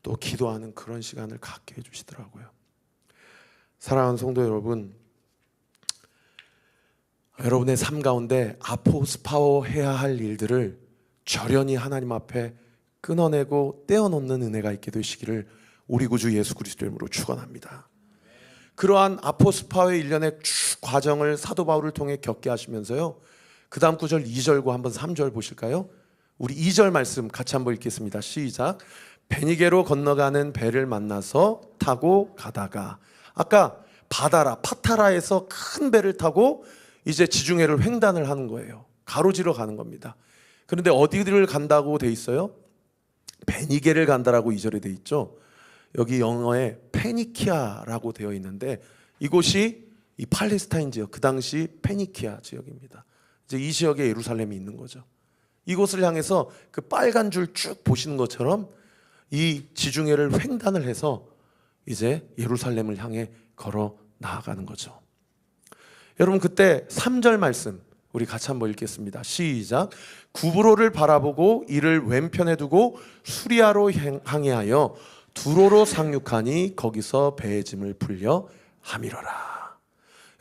또 기도하는 그런 시간을 갖게 해주시더라고요. 사랑하는 성도 여러분, 여러분의 삶 가운데 아포스파워 해야 할 일들을 절연히 하나님 앞에 끊어내고 떼어놓는 은혜가 있게 되시기를 우리 구주 예수 그리스도 이름으로 축원합니다. 그러한 아포스파워의 일련의 쭉 과정을 사도 바울을 통해 겪게 하시면서요, 그 다음 구절 2절과 한번 3절 보실까요? 우리 2절 말씀 같이 한번 읽겠습니다. 시작. 베니게로 건너가는 배를 만나서 타고 가다가, 아까 바다라, 파타라에서 큰 배를 타고 이제 지중해를 횡단을 하는 거예요. 가로지러 가는 겁니다. 그런데 어디를 간다고 돼 있어요? 베니게를 간다라고 2절에 돼 있죠. 여기 영어에 페니키아라고 되어 있는데 이곳이 이 팔레스타인 지역, 그 당시 페니키아 지역입니다. 이제 이 지역에 예루살렘이 있는 거죠. 이곳을 향해서 그 빨간 줄 쭉 보시는 것처럼 이 지중해를 횡단을 해서 이제 예루살렘을 향해 걸어 나아가는 거죠. 여러분, 그때 3절 말씀 우리 같이 한번 읽겠습니다. 시작. 구브로를 바라보고 이를 왼편에 두고 수리아로 항해하여 두로로 상륙하니 거기서 배의 짐을 풀려 함이러라.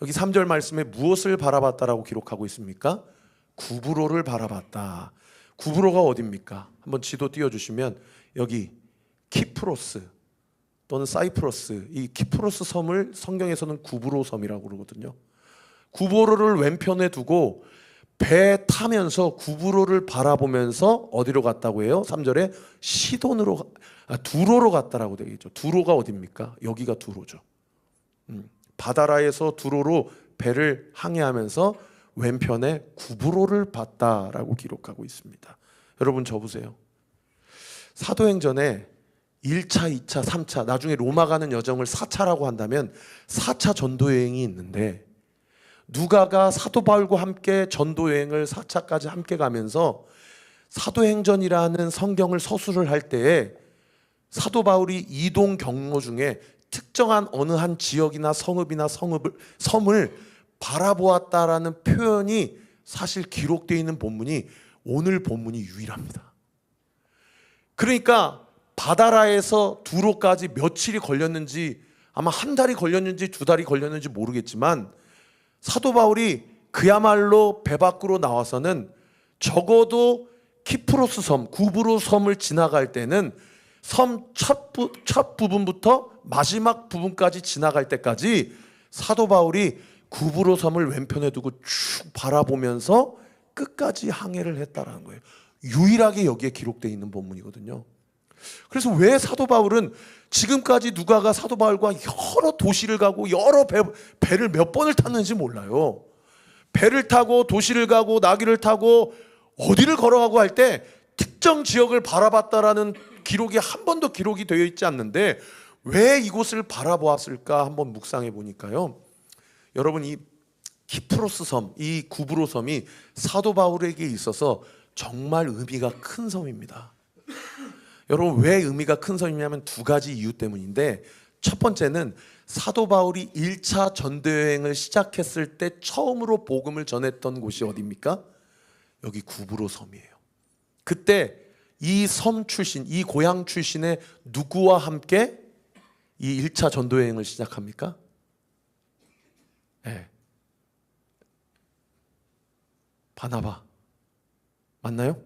여기 3절 말씀에 무엇을 바라봤다라고 기록하고 있습니까? 구브로를 바라봤다. 구브로가 어디입니까? 한번 지도 띄워주시면 여기 키프로스 또는 사이프러스, 이 키프로스 섬을 성경에서는 구브로 섬이라고 그러거든요. 구브로를 왼편에 두고 배 타면서 구브로를 바라보면서 어디로 갔다고 해요? 3절에 두로로 갔다라고 되어 있죠. 두로가 어디입니까? 여기가 두로죠. 바다라에서 두로로 배를 항해하면서 왼편에 구브로를 봤다라고 기록하고 있습니다. 여러분, 저 보세요. 사도행전에 1차, 2차, 3차, 나중에 로마 가는 여정을 4차라고 한다면 4차 전도 여행이 있는데, 누가가 사도 바울과 함께 전도 여행을 4차까지 함께 가면서 사도행전이라는 성경을 서술을 할 때에 사도 바울이 이동 경로 중에 특정한 어느 한 지역이나 성읍이나 섬을 바라보았다라는 표현이 사실 기록되어 있는 본문이 오늘 본문이 유일합니다. 그러니까 바다라에서 두로까지 며칠이 걸렸는지, 아마 한 달이 걸렸는지 두 달이 걸렸는지 모르겠지만, 사도 바울이 그야말로 배 밖으로 나와서는 적어도 키프로스 섬, 구브로 섬을 지나갈 때는 섬 첫 부분부터 마지막 부분까지 지나갈 때까지 사도 바울이 구브로 섬을 왼편에 두고 쭉 바라보면서 끝까지 항해를 했다라는 거예요. 유일하게 여기에 기록되어 있는 본문이거든요. 그래서 왜 사도 바울은 지금까지 누가가 사도 바울과 여러 도시를 가고 여러 배를 몇 번을 탔는지 몰라요. 배를 타고 도시를 가고 나귀를 타고 어디를 걸어가고 할 때 특정 지역을 바라봤다라는 기록이 한 번도 기록이 되어 있지 않는데 왜 이곳을 바라보았을까 한번 묵상해 보니까요. 여러분, 이 키프로스 섬, 이 구브로 섬이 사도 바울에게 있어서 정말 의미가 큰 섬입니다. 여러분, 왜 의미가 큰 섬이냐면 두 가지 이유 때문인데, 첫 번째는 사도 바울이 1차 전도 여행을 시작했을 때 처음으로 복음을 전했던 곳이 어디입니까? 여기 구브로 섬이에요. 그때 이 섬 출신, 이 고향 출신의 누구와 함께 이 1차 전도 여행을 시작합니까? 네. 바나바 맞나요?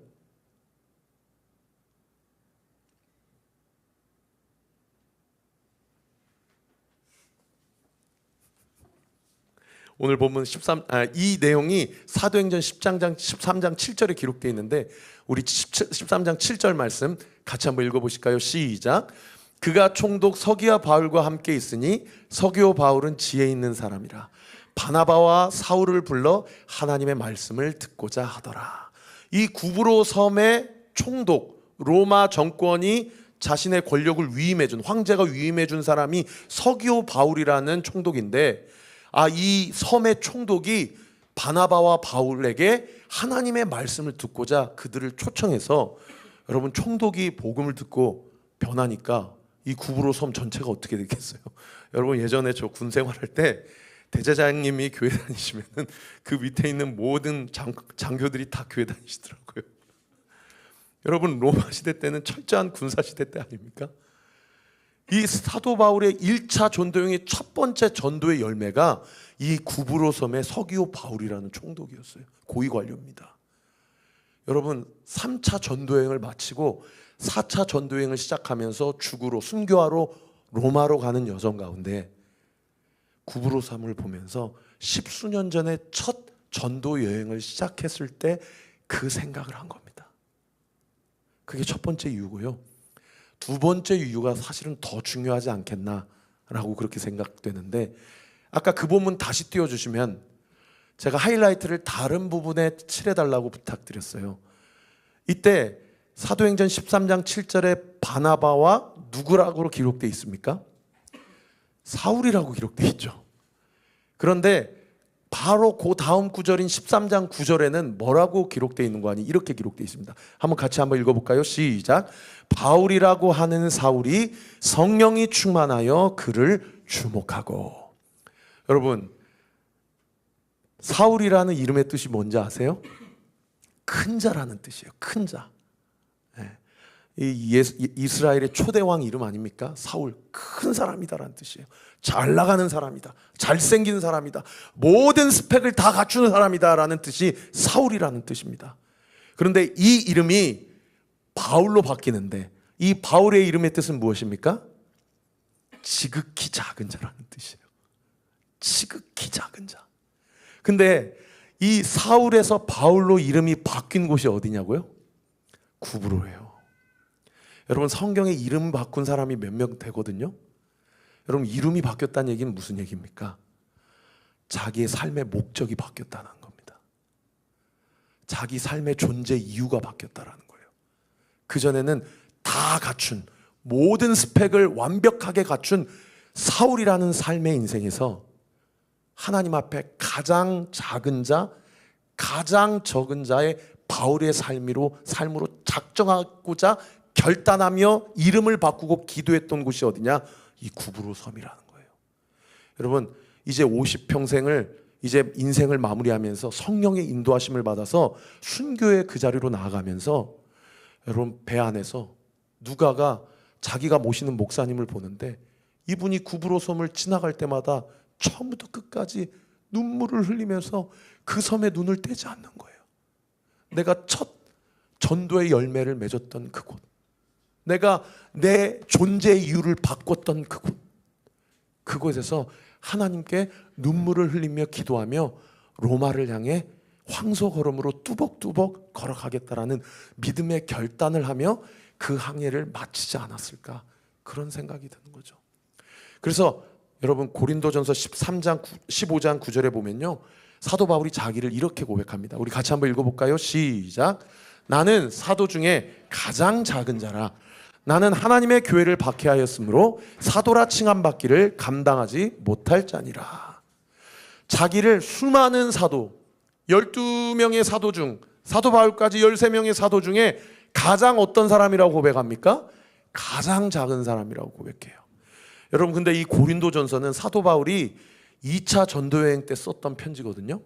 오늘 본문 이 내용이 사도행전 13장 7절에 기록되어 있는데, 우리 13장 7절 말씀 같이 한번 읽어보실까요? 시작. 그가 총독 서기와 바울과 함께 있으니 서기오 바울은 지혜 있는 사람이라 바나바와 사울을 불러 하나님의 말씀을 듣고자 하더라. 이 구브로 섬의 총독, 로마 정권이 자신의 권력을 위임해준, 황제가 위임해준 사람이 서기오 바울이라는 총독인데, 이 섬의 총독이 바나바와 바울에게 하나님의 말씀을 듣고자 그들을 초청해서, 여러분, 총독이 복음을 듣고 변하니까 이 구브로 섬 전체가 어떻게 되겠어요? 여러분, 예전에 저 군 생활할 때 대제사장님이 교회 다니시면은 그 밑에 있는 모든 장교들이 다 교회 다니시더라고요. 여러분, 로마 시대 때는 철저한 군사 시대 때 아닙니까? 이 사도 바울의 1차 전도여행의 첫 번째 전도의 열매가 이 구브로 섬의 서기오 바울이라는 총독이었어요. 고위 관료입니다. 여러분, 3차 전도여행을 마치고 4차 전도여행을 시작하면서 죽으로, 순교하러 로마로 가는 여정 가운데 구브로 섬을 보면서 10수년 전에 첫 전도여행을 시작했을 때 그 생각을 한 겁니다. 그게 첫 번째 이유고요. 두 번째 이유가 사실은 더 중요하지 않겠나라고 그렇게 생각되는데, 아까 그 본문 다시 띄워주시면 제가 하이라이트를 다른 부분에 칠해달라고 부탁드렸어요. 이때 사도행전 13장 7절에 바나바와 누구라고 기록되어 있습니까? 사울이라고 기록되어 있죠. 그런데 바로 그 다음 구절인 13장 9절에는 뭐라고 기록되어 있는 거 아니? 이렇게 기록되어 있습니다. 같이 한번 읽어볼까요? 시작. 바울이라고 하는 사울이 성령이 충만하여 그를 주목하고. 여러분, 사울이라는 이름의 뜻이 뭔지 아세요? 큰 자라는 뜻이에요. 큰 자. 이스라엘의 초대왕 이름 아닙니까? 사울, 큰 사람이다라는 뜻이에요. 잘 나가는 사람이다, 잘생긴 사람이다, 모든 스펙을 다 갖추는 사람이다라는 뜻이 사울이라는 뜻입니다. 그런데 이 이름이 바울로 바뀌는데, 이 바울의 이름의 뜻은 무엇입니까? 지극히 작은 자라는 뜻이에요. 지극히 작은 자. 근데 이 사울에서 바울로 이름이 바뀐 곳이 어디냐고요? 구브로예요. 여러분, 성경에 이름 바꾼 사람이 몇 명 되거든요. 여러분, 이름이 바뀌었다는 얘기는 무슨 얘기입니까? 자기의 삶의 목적이 바뀌었다는 겁니다. 자기 삶의 존재 이유가 바뀌었다는 거예요. 그전에는 다 갖춘, 모든 스펙을 완벽하게 갖춘 사울이라는 삶의 인생에서 하나님 앞에 가장 작은 자, 가장 적은 자의 바울의 삶으로 작정하고자 결단하며 이름을 바꾸고 기도했던 곳이 어디냐? 이 구브로 섬이라는 거예요. 여러분, 이제 50평생을 이제 인생을 마무리하면서 성령의 인도하심을 받아서 순교의 그 자리로 나아가면서 여러분, 배 안에서 누가가 자기가 모시는 목사님을 보는데 이분이 구브로 섬을 지나갈 때마다 처음부터 끝까지 눈물을 흘리면서 그 섬에 눈을 떼지 않는 거예요. 내가 첫 전도의 열매를 맺었던 그곳, 내가 내 존재의 이유를 바꿨던 그곳에서 하나님께 눈물을 흘리며 기도하며 로마를 향해 황소 걸음으로 뚜벅뚜벅 걸어가겠다라는 믿음의 결단을 하며 그 항해를 마치지 않았을까, 그런 생각이 드는 거죠. 그래서 여러분, 고린도전서 15장 9절에 보면요, 사도 바울이 자기를 이렇게 고백합니다. 우리 같이 한번 읽어볼까요? 시작. 나는 사도 중에 가장 작은 자라. 나는 하나님의 교회를 박해하였으므로 사도라 칭함받기를 감당하지 못할 자니라. 자기를 수많은 사도, 12명의 사도 중, 사도 바울까지 13명의 사도 중에 가장 어떤 사람이라고 고백합니까? 가장 작은 사람이라고 고백해요. 여러분, 근데 이 고린도전서는 사도 바울이 2차 전도여행 때 썼던 편지거든요.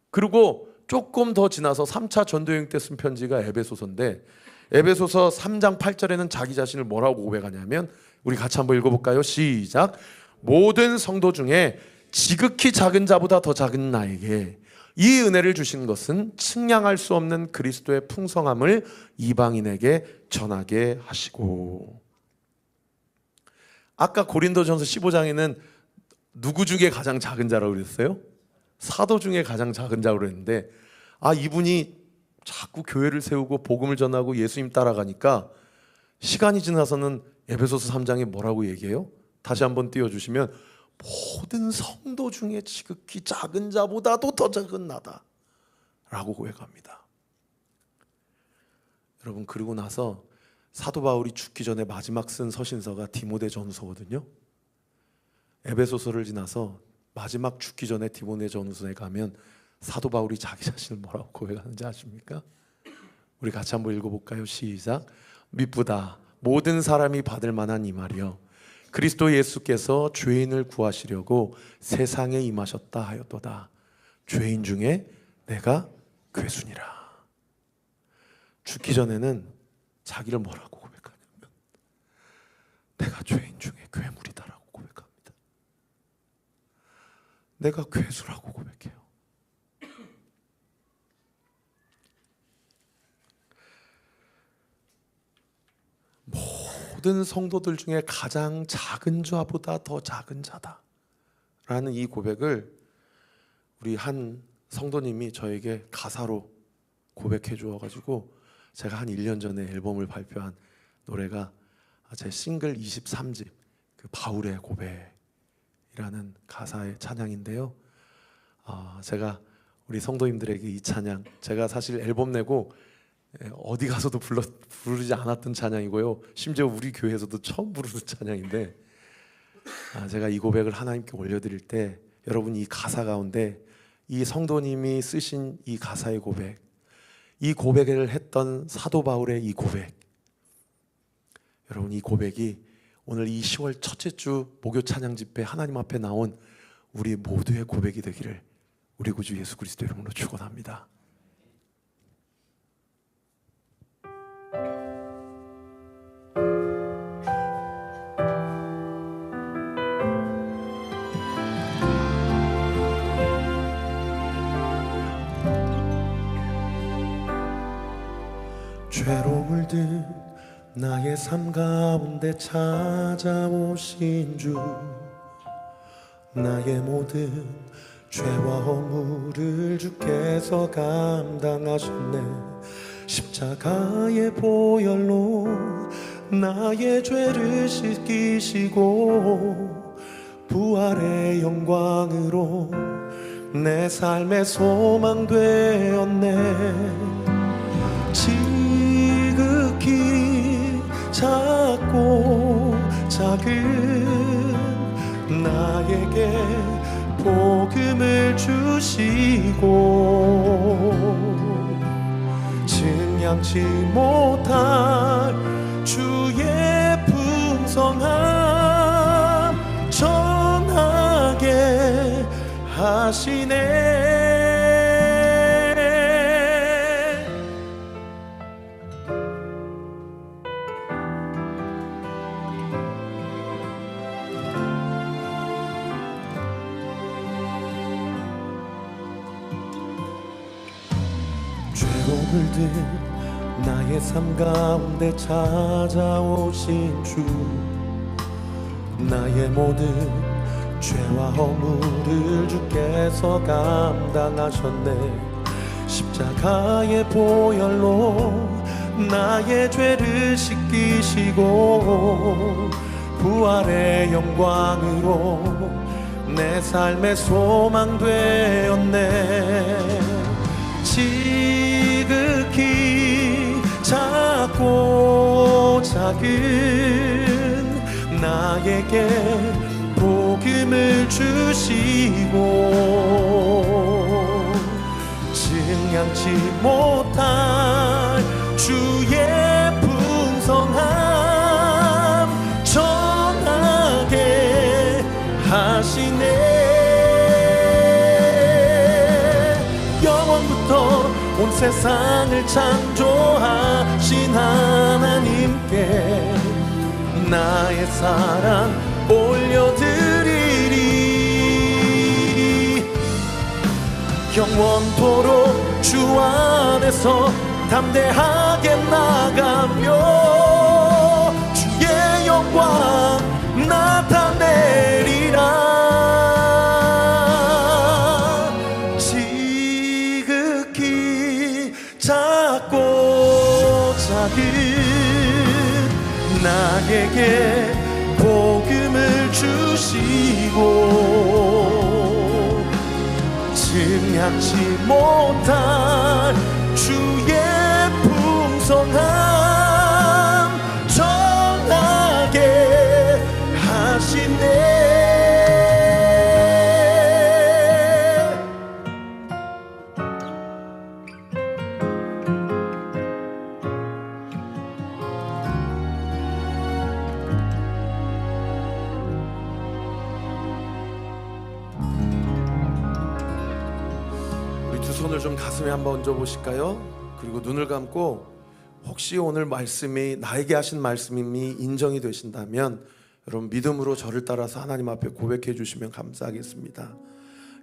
그리고 조금 더 지나서 3차 전도여행 때 쓴 편지가 에베소서인데, 에베소서 3장 8절에는 자기 자신을 뭐라고 고백하냐면, 우리 같이 한번 읽어볼까요? 시작. 모든 성도 중에 지극히 작은 자보다 더 작은 나에게 이 은혜를 주신 것은 측량할 수 없는 그리스도의 풍성함을 이방인에게 전하게 하시고. 아까 고린도전서 15장에는 누구 중에 가장 작은 자라고 그랬어요? 사도 중에 가장 작은 자라고 그랬는데, 이분이 자꾸 교회를 세우고 복음을 전하고 예수님 따라가니까 시간이 지나서는 에베소서 3장에 뭐라고 얘기해요? 다시 한번 띄워주시면, 모든 성도 중에 지극히 작은 자보다도 더 작은 나다 라고 고백합니다. 여러분, 그리고 나서 사도 바울이 죽기 전에 마지막 쓴 서신서가 디모데전서거든요. 에베소서를 지나서 마지막 죽기 전에 디모데전서에 가면 사도 바울이 자기 자신을 뭐라고 고백하는지 아십니까? 우리 같이 한번 읽어볼까요? 시작. 미쁘다 모든 사람이 받을 만한 이 말이여, 그리스도 예수께서 죄인을 구하시려고 세상에 임하셨다 하였도다. 죄인 중에 내가 괴순이라. 죽기 전에는 자기를 뭐라고 고백하냐면, 내가 죄인 중에 괴물이다라고 고백합니다. 내가 괴수라고 고백해요. 모든 성도들 중에 가장 작은 자보다 더 작은 자다 라는 이 고백을 우리 한 성도님이 저에게 가사로 고백해 주어가지고, 제가 한 1년 전에 앨범을 발표한 노래가 제 싱글 23집 그 바울의 고백이라는 가사의 찬양인데요. 제가 우리 성도님들에게 이 찬양, 제가 사실 앨범 내고 어디 가서도 부르지 않았던 찬양이고요, 심지어 우리 교회에서도 처음 부르는 찬양인데, 제가 이 고백을 하나님께 올려드릴 때 여러분, 이 가사 가운데 이 성도님이 쓰신 이 가사의 고백, 이 고백을 했던 사도 바울의 이 고백, 여러분, 이 고백이 오늘 이 10월 첫째 주 목요 찬양 집회 하나님 앞에 나온 우리 모두의 고백이 되기를 우리 구주 예수 그리스도 이름으로 축원합니다. 죄로 물든 나의 삶 가운데 찾아오신 주, 나의 모든 죄와 허물을 주께서 감당하셨네. 십자가의 보혈로 나의 죄를 씻기시고 부활의 영광으로 내 삶의 소망 되었네. 지극히 작고 작은 나에게 복음을 주시고 증량치 못할 주의 풍성함 전하게 하시네. 죄로 물든 나의 삶 가운데 찾아오신 주, 나의 모든 죄와 허물을 주께서 감당하셨네. 십자가의 보혈로 나의 죄를 씻기시고 부활의 영광으로 내 삶의 소망 되었네. 지극히 작고 작은 나에게 복음을 주시고 증량치 못할 주의 풍성함 전하게 하시네. 온 세상을 창조하신 하나님께 나의 사랑 올려드리리. 영원토록 주 안에서 담대하게 나가며 주의 영광 나타내리라. 작고 작은 나에게 복음을 주시고 증량치 못할 주의 풍성함 전하게 하시네. 두 손을 좀 가슴에 한번 얹어 보실까요? 그리고 눈을 감고 혹시 오늘 말씀이 나에게 하신 말씀이 인정이 되신다면 여러분 믿음으로 저를 따라서 하나님 앞에 고백해 주시면 감사하겠습니다.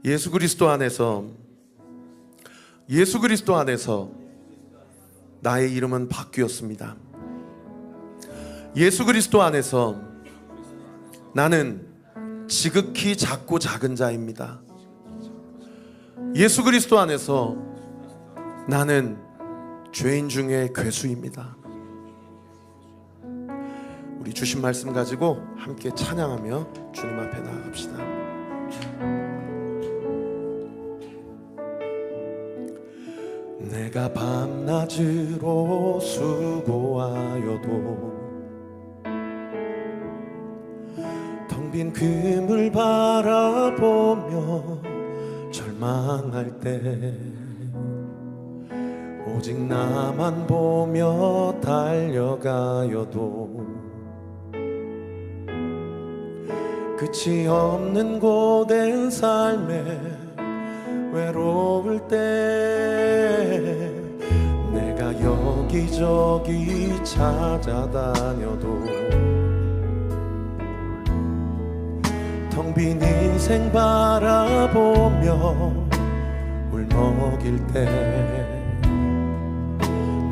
예수 그리스도 안에서 나의 이름은 바뀌었습니다. 예수 그리스도 안에서 나는 지극히 작고 작은 자입니다. 예수 그리스도 안에서 나는 죄인 중에 괴수입니다. 우리 주신 말씀 가지고 함께 찬양하며 주님 앞에 나아갑시다. 내가 밤낮으로 수고하여도 텅 빈 금을 바라보며 절망할 때 오직 나만 보며 달려가여도 끝이 없는 고된 삶에 외로울 때 내가 여기저기 찾아다녀도 텅 빈 인생 바라보며 울먹일 때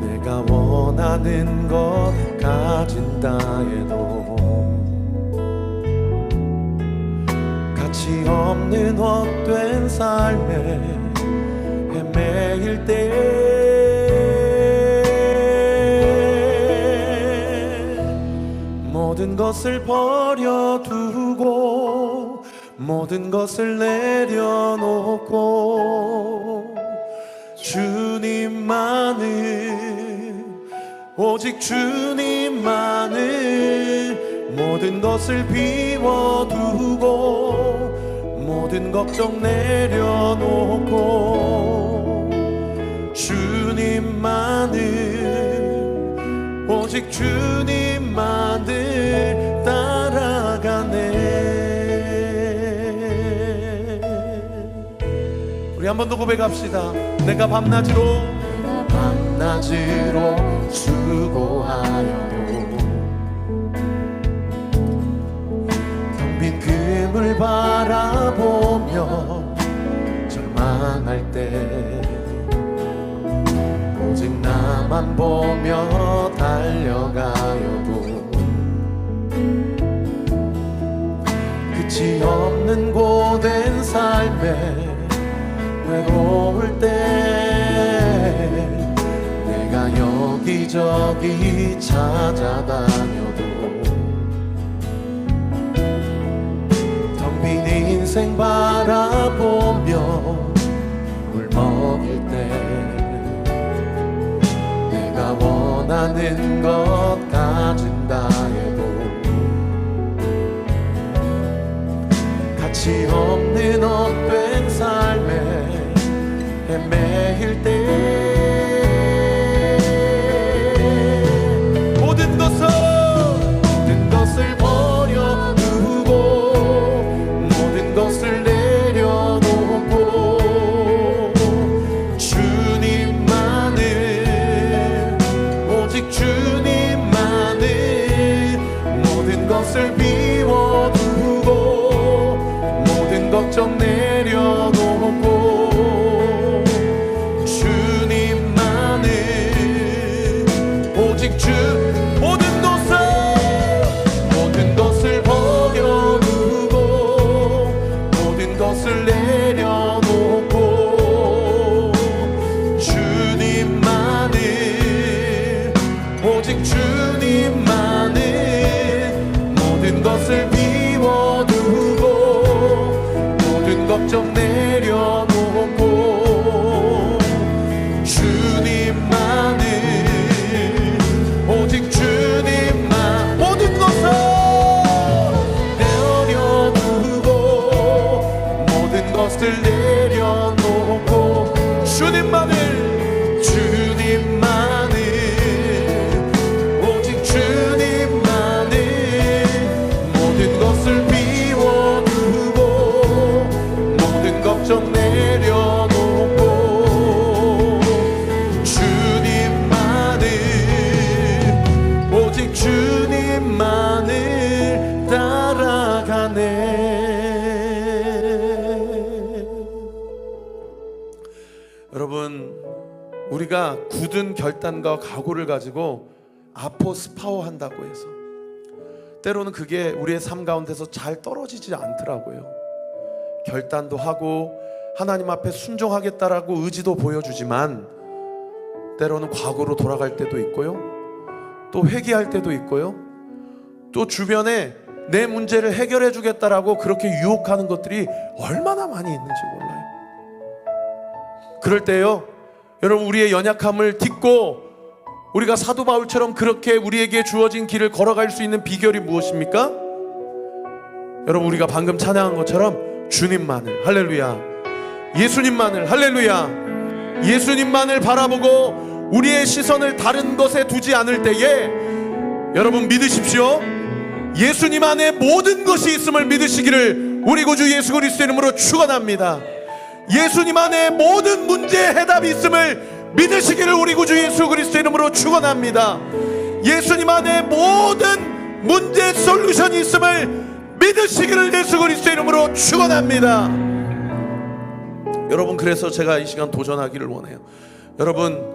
내가 원하는 것 가진다 해도 가치 없는 헛된 삶에 헤매일 때 모든 것을 버려두고 모든 것을 내려놓고 주님만을 오직 주님만을 모든 것을 비워두고 모든 걱정 내려놓고 주님만을 오직 주님만을 따라가네. 우리 한 번 더 고백합시다. 내가 밤낮으로 수고하여도 텅 빈 금을 바라보며 절망할 때 오직 나만 보며 달려가여도 끝이 없는 고된 삶에 외로울 때 내가 여기저기 찾아다녀도 텅 빈 인생 바라보며 울먹일 때 내가 원하는 것 가진다 해도 가치 없는 헛된 삶에 헤매일 때 모든 것을 버려두고 모든 것을 내려놓고 주님만을 오직 주님만을 모든 것을 비워두고 모든 걱정 내려놓고 모든 것을 버려두고 모든 것을 내려놓고 주님만을 오직 주님만을 모든 것을 비워두고 모든 걱정 내려놓고 주님만을 오직 주님만 모든 것을 내려두고 모든 것을 내려놓고 주님만을 오직 주님만을 모든 것을 비워두고 모든 걱정 내려놓고 주님만을 오직 주님만을 따라가네. 여러분, 우리가 굳은 결단과 각오를 가지고 아포스파워 한다고 해서 때로는 그게 우리의 삶 가운데서 잘 떨어지지 않더라고요. 결단도 하고 하나님 앞에 순종하겠다라고 의지도 보여주지만 때로는 과거로 돌아갈 때도 있고요, 또 회개할 때도 있고요, 또 주변에 내 문제를 해결해 주겠다라고 그렇게 유혹하는 것들이 얼마나 많이 있는지 몰라요. 그럴 때요, 여러분, 우리의 연약함을 딛고 우리가 사도 바울처럼 그렇게 우리에게 주어진 길을 걸어갈 수 있는 비결이 무엇입니까? 여러분, 우리가 방금 찬양한 것처럼 주님만을, 할렐루야, 예수님만을, 할렐루야, 예수님만을 바라보고 우리의 시선을 다른 것에 두지 않을 때에 여러분 믿으십시오. 예수님 안에 모든 것이 있음을 믿으시기를 우리 구주 예수 그리스도 이름으로 축원합니다. 예수님 안에 모든 문제의 해답이 있음을 믿으시기를 우리 구주 예수 그리스도 이름으로 축원합니다. 예수님 안에 모든 문제의 솔루션이 있음을 믿으시기를 예수 그리스도 이름으로 축원합니다. 여러분, 그래서 제가 이 시간 도전하기를 원해요. 여러분,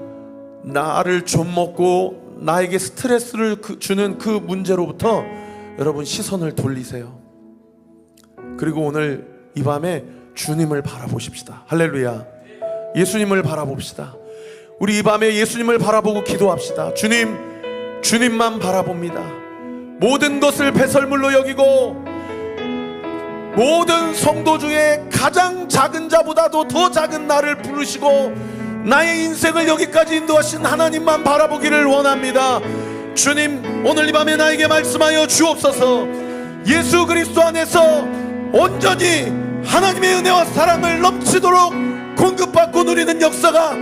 나를 좀 먹고 나에게 스트레스를 주는 그 문제로부터 여러분 시선을 돌리세요. 그리고 오늘 이 밤에 주님을 바라보십시다. 할렐루야, 예수님을 바라봅시다. 우리 이 밤에 예수님을 바라보고 기도합시다. 주님, 주님만 바라봅니다. 모든 것을 배설물로 여기고 모든 성도 중에 가장 작은 자보다도 더 작은 나를 부르시고 나의 인생을 여기까지 인도하신 하나님만 바라보기를 원합니다. 주님, 오늘 이 밤에 나에게 말씀하여 주옵소서. 예수 그리스도 안에서 온전히 하나님의 은혜와 사랑을 넘치도록 공급받고 누리는 역사가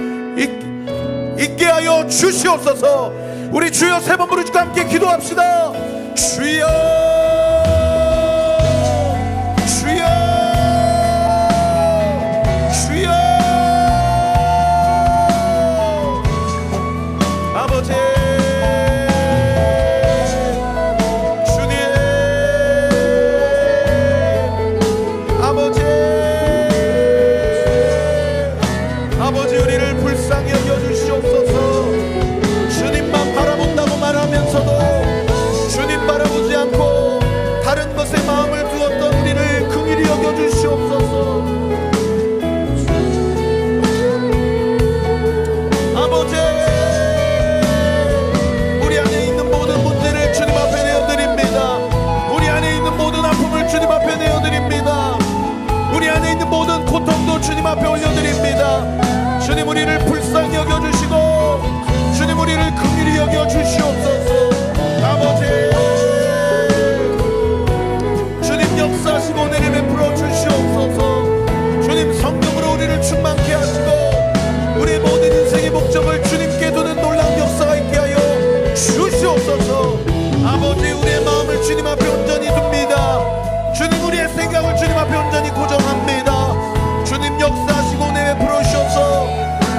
있게 하여 주시옵소서. 우리 주여 세 번 부르짖고 함께 기도합시다. 주여, 주여, 주여. 아버지, 주님, 아버지, 아버지, 우리를 불쌍히 여겨주시옵소서. 주님만 바라본다고 말하면서도 주님 바라보지 않고 다른 것에 마음을 두었던 우리를 긍휼히 여겨주시옵소서. 아버지, 우리 안에 있는 모든 문제를 주님 앞에 내어드립니다. 우리 안에 있는 모든 아픔을 주님 앞에 내어드립니다. 우리 안에 있는 모든 고통도 주님 앞에 올려드립니다. 주님, 우리를 불쌍히 여겨주시고 주님, 우리를 긍휼히 여겨주시옵소서. 아버지, 주님 역사하시고 은혜를 베풀어 주시옵소서. 주님, 성령으로 우리를 충만케 하시고 우리의 모든 인생의 목적을 주님께 두는 놀라운 역사가 있게 하여 주시옵소서. 아버지, 우리의 마음을 주님 앞에 온전히 둡니다. 주님, 우리의 생각을 주님 앞에 온전히 고정합니다. 주님, 역사하시고 은혜 베풀어 주셔서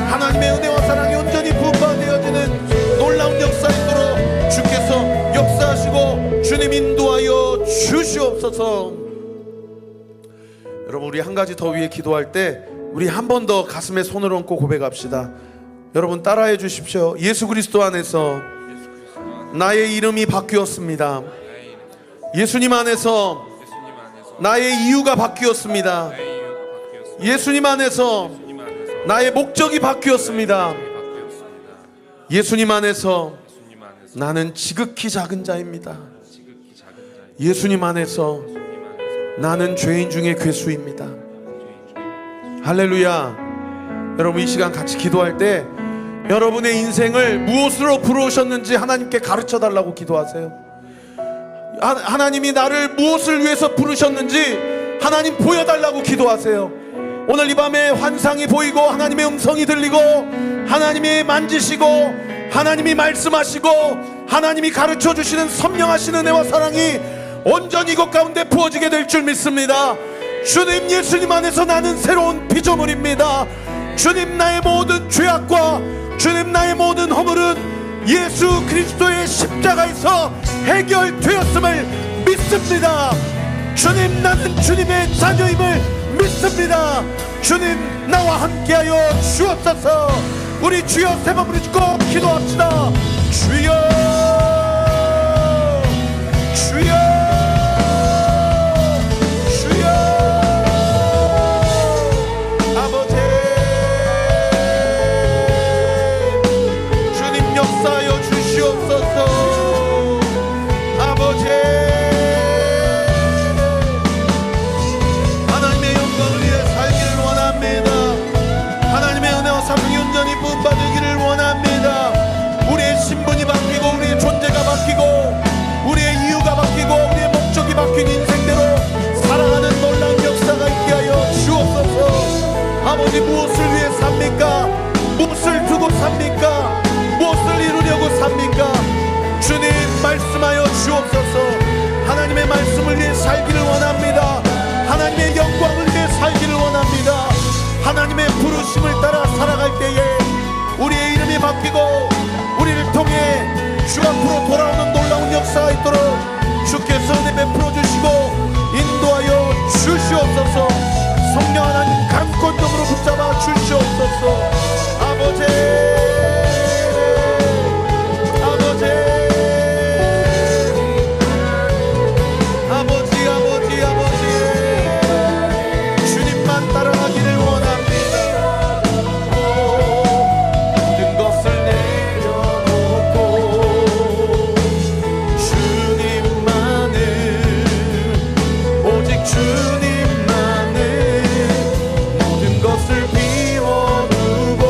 하나님의 은혜와 사랑이 온전히 부과되어지는 놀라운 역사 있도록 주께서 역사하시고 주님 인도하여 주시옵소서. 여러분, 우리 한 가지 더 위해 기도할 때 우리 한 번 더 가슴에 손을 얹고 고백합시다. 여러분, 따라해 주십시오. 예수 그리스도 안에서 나의 이름이 바뀌었습니다. 예수님 안에서 나의 이유가 바뀌었습니다. 예수님 안에서 나의 목적이 바뀌었습니다. 예수님 안에서 나는 지극히 작은 자입니다. 예수님 안에서 나는 죄인 중에 괴수입니다. 할렐루야. 여러분, 이 시간 같이 기도할 때 여러분의 인생을 무엇으로 부르셨는지 하나님께 가르쳐 달라고 기도하세요. 하나님이 나를 무엇을 위해서 부르셨는지 하나님 보여달라고 기도하세요. 오늘 이 밤에 환상이 보이고 하나님의 음성이 들리고 하나님이 만지시고 하나님이 말씀하시고 하나님이 가르쳐 주시는 선명하신 은혜와 사랑이 온전히 이곳 가운데 부어지게 될 줄 믿습니다. 주님, 예수님 안에서 나는 새로운 피조물입니다. 주님, 나의 모든 죄악과 주님, 나의 모든 허물은 예수 그리스도의 십자가에서 해결되었음을 믿습니다. 주님, 나는 주님의 자녀임을 믿습니다. 주님, 나와 함께하여 주옵소서. 우리 주여 세 번 부르짖고 기도합시다. 주여, 주여, 주여. 아버지, 주님 역사하여 주시옵소서. 아버지, 하나님의 영광을 위해 살기를 원합니다. 하나님의 은혜와 사랑이 온전히 부음받기를 원합니다. 우리의 신분이 바뀌고 우리의 존재가 바뀌고 우리의 이유가 바뀌고 우리의 목적이 바뀐 인생대로 살아가는 놀라운 역사가 있게 하여 주옵소서. 아버지, 무엇을 위해 삽니까? 무엇을 두고 삽니까? 무엇을 이루려고 삽니까? 주님, 말씀하여 주옵소서. 하나님의 말씀을 위해 살기를 원합니다. 하나님의 영광을 위해 살기를 원합니다. 하나님의 부르심을 따라 살아갈 때에 우리의 이름이 바뀌고 우리를 통해 주 앞으로 돌아오는 놀라운 역사가 있도록 주께서 은혜 베풀어 주시고 인도하여 주시옵소서. 성령 하나님 강권적으로 붙잡아 주시옵소서. 아버지, 아버지, 아버지, 아버지, 아버지, 주님만 따라가기를 원합니다. 모든 것을 내려놓고 주님만을, 오직 주님만을 모든 것을 비워두고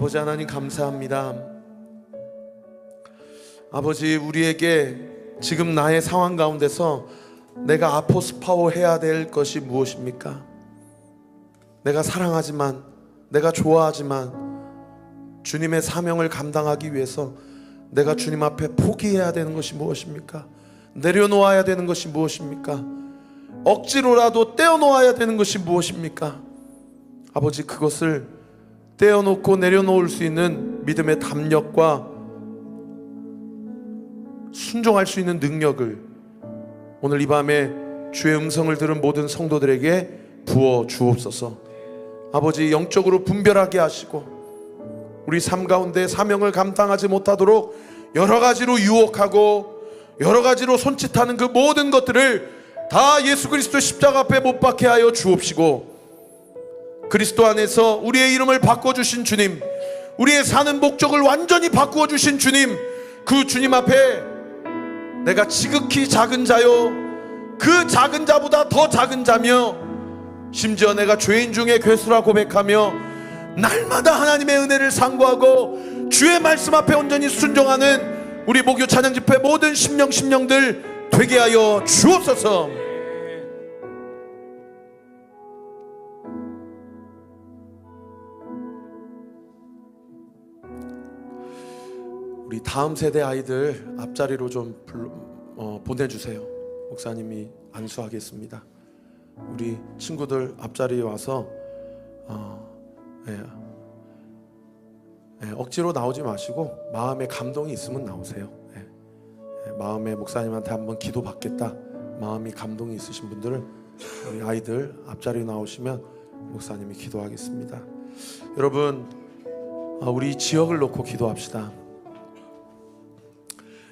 아버지 하나님 감사합니다. 아버지, 우리에게 지금 나의 상황 가운데서 내가 아포스파워 해야 될 것이 무엇입니까? 내가 사랑하지만, 내가 좋아하지만 주님의 사명을 감당하기 위해서 내가 주님 앞에 포기해야 되는 것이 무엇입니까? 내려놓아야 되는 것이 무엇입니까? 억지로라도 떼어놓아야 되는 것이 무엇입니까? 아버지, 그것을 떼어놓고 내려놓을 수 있는 믿음의 담력과 순종할 수 있는 능력을 오늘 이 밤에 주의 음성을 들은 모든 성도들에게 부어 주옵소서. 아버지, 영적으로 분별하게 하시고 우리 삶 가운데 사명을 감당하지 못하도록 여러 가지로 유혹하고 여러 가지로 손짓하는 그 모든 것들을 다 예수 그리스도 십자가 앞에 못 박게 하여 주옵시고, 그리스도 안에서 우리의 이름을 바꿔주신 주님, 우리의 사는 목적을 완전히 바꾸어 주신 주님, 그 주님 앞에 내가 지극히 작은 자요, 그 작은 자보다 더 작은 자며, 심지어 내가 죄인 중에 괴수라 고백하며 날마다 하나님의 은혜를 상고하고 주의 말씀 앞에 온전히 순종하는 우리 목요 찬양 집회 모든 심령들 되게 하여 주옵소서. 우리 다음 세대 아이들 앞자리로 좀 보내주세요. 목사님이 안수하겠습니다. 우리 친구들 앞자리에 와서 억지로 나오지 마시고 마음에 감동이 있으면 나오세요. 마음에 목사님한테 한번 기도 받겠다, 마음이 감동이 있으신 분들은 우리 아이들 앞자리에 나오시면 목사님이 기도하겠습니다. 여러분, 우리 지역을 놓고 기도합시다.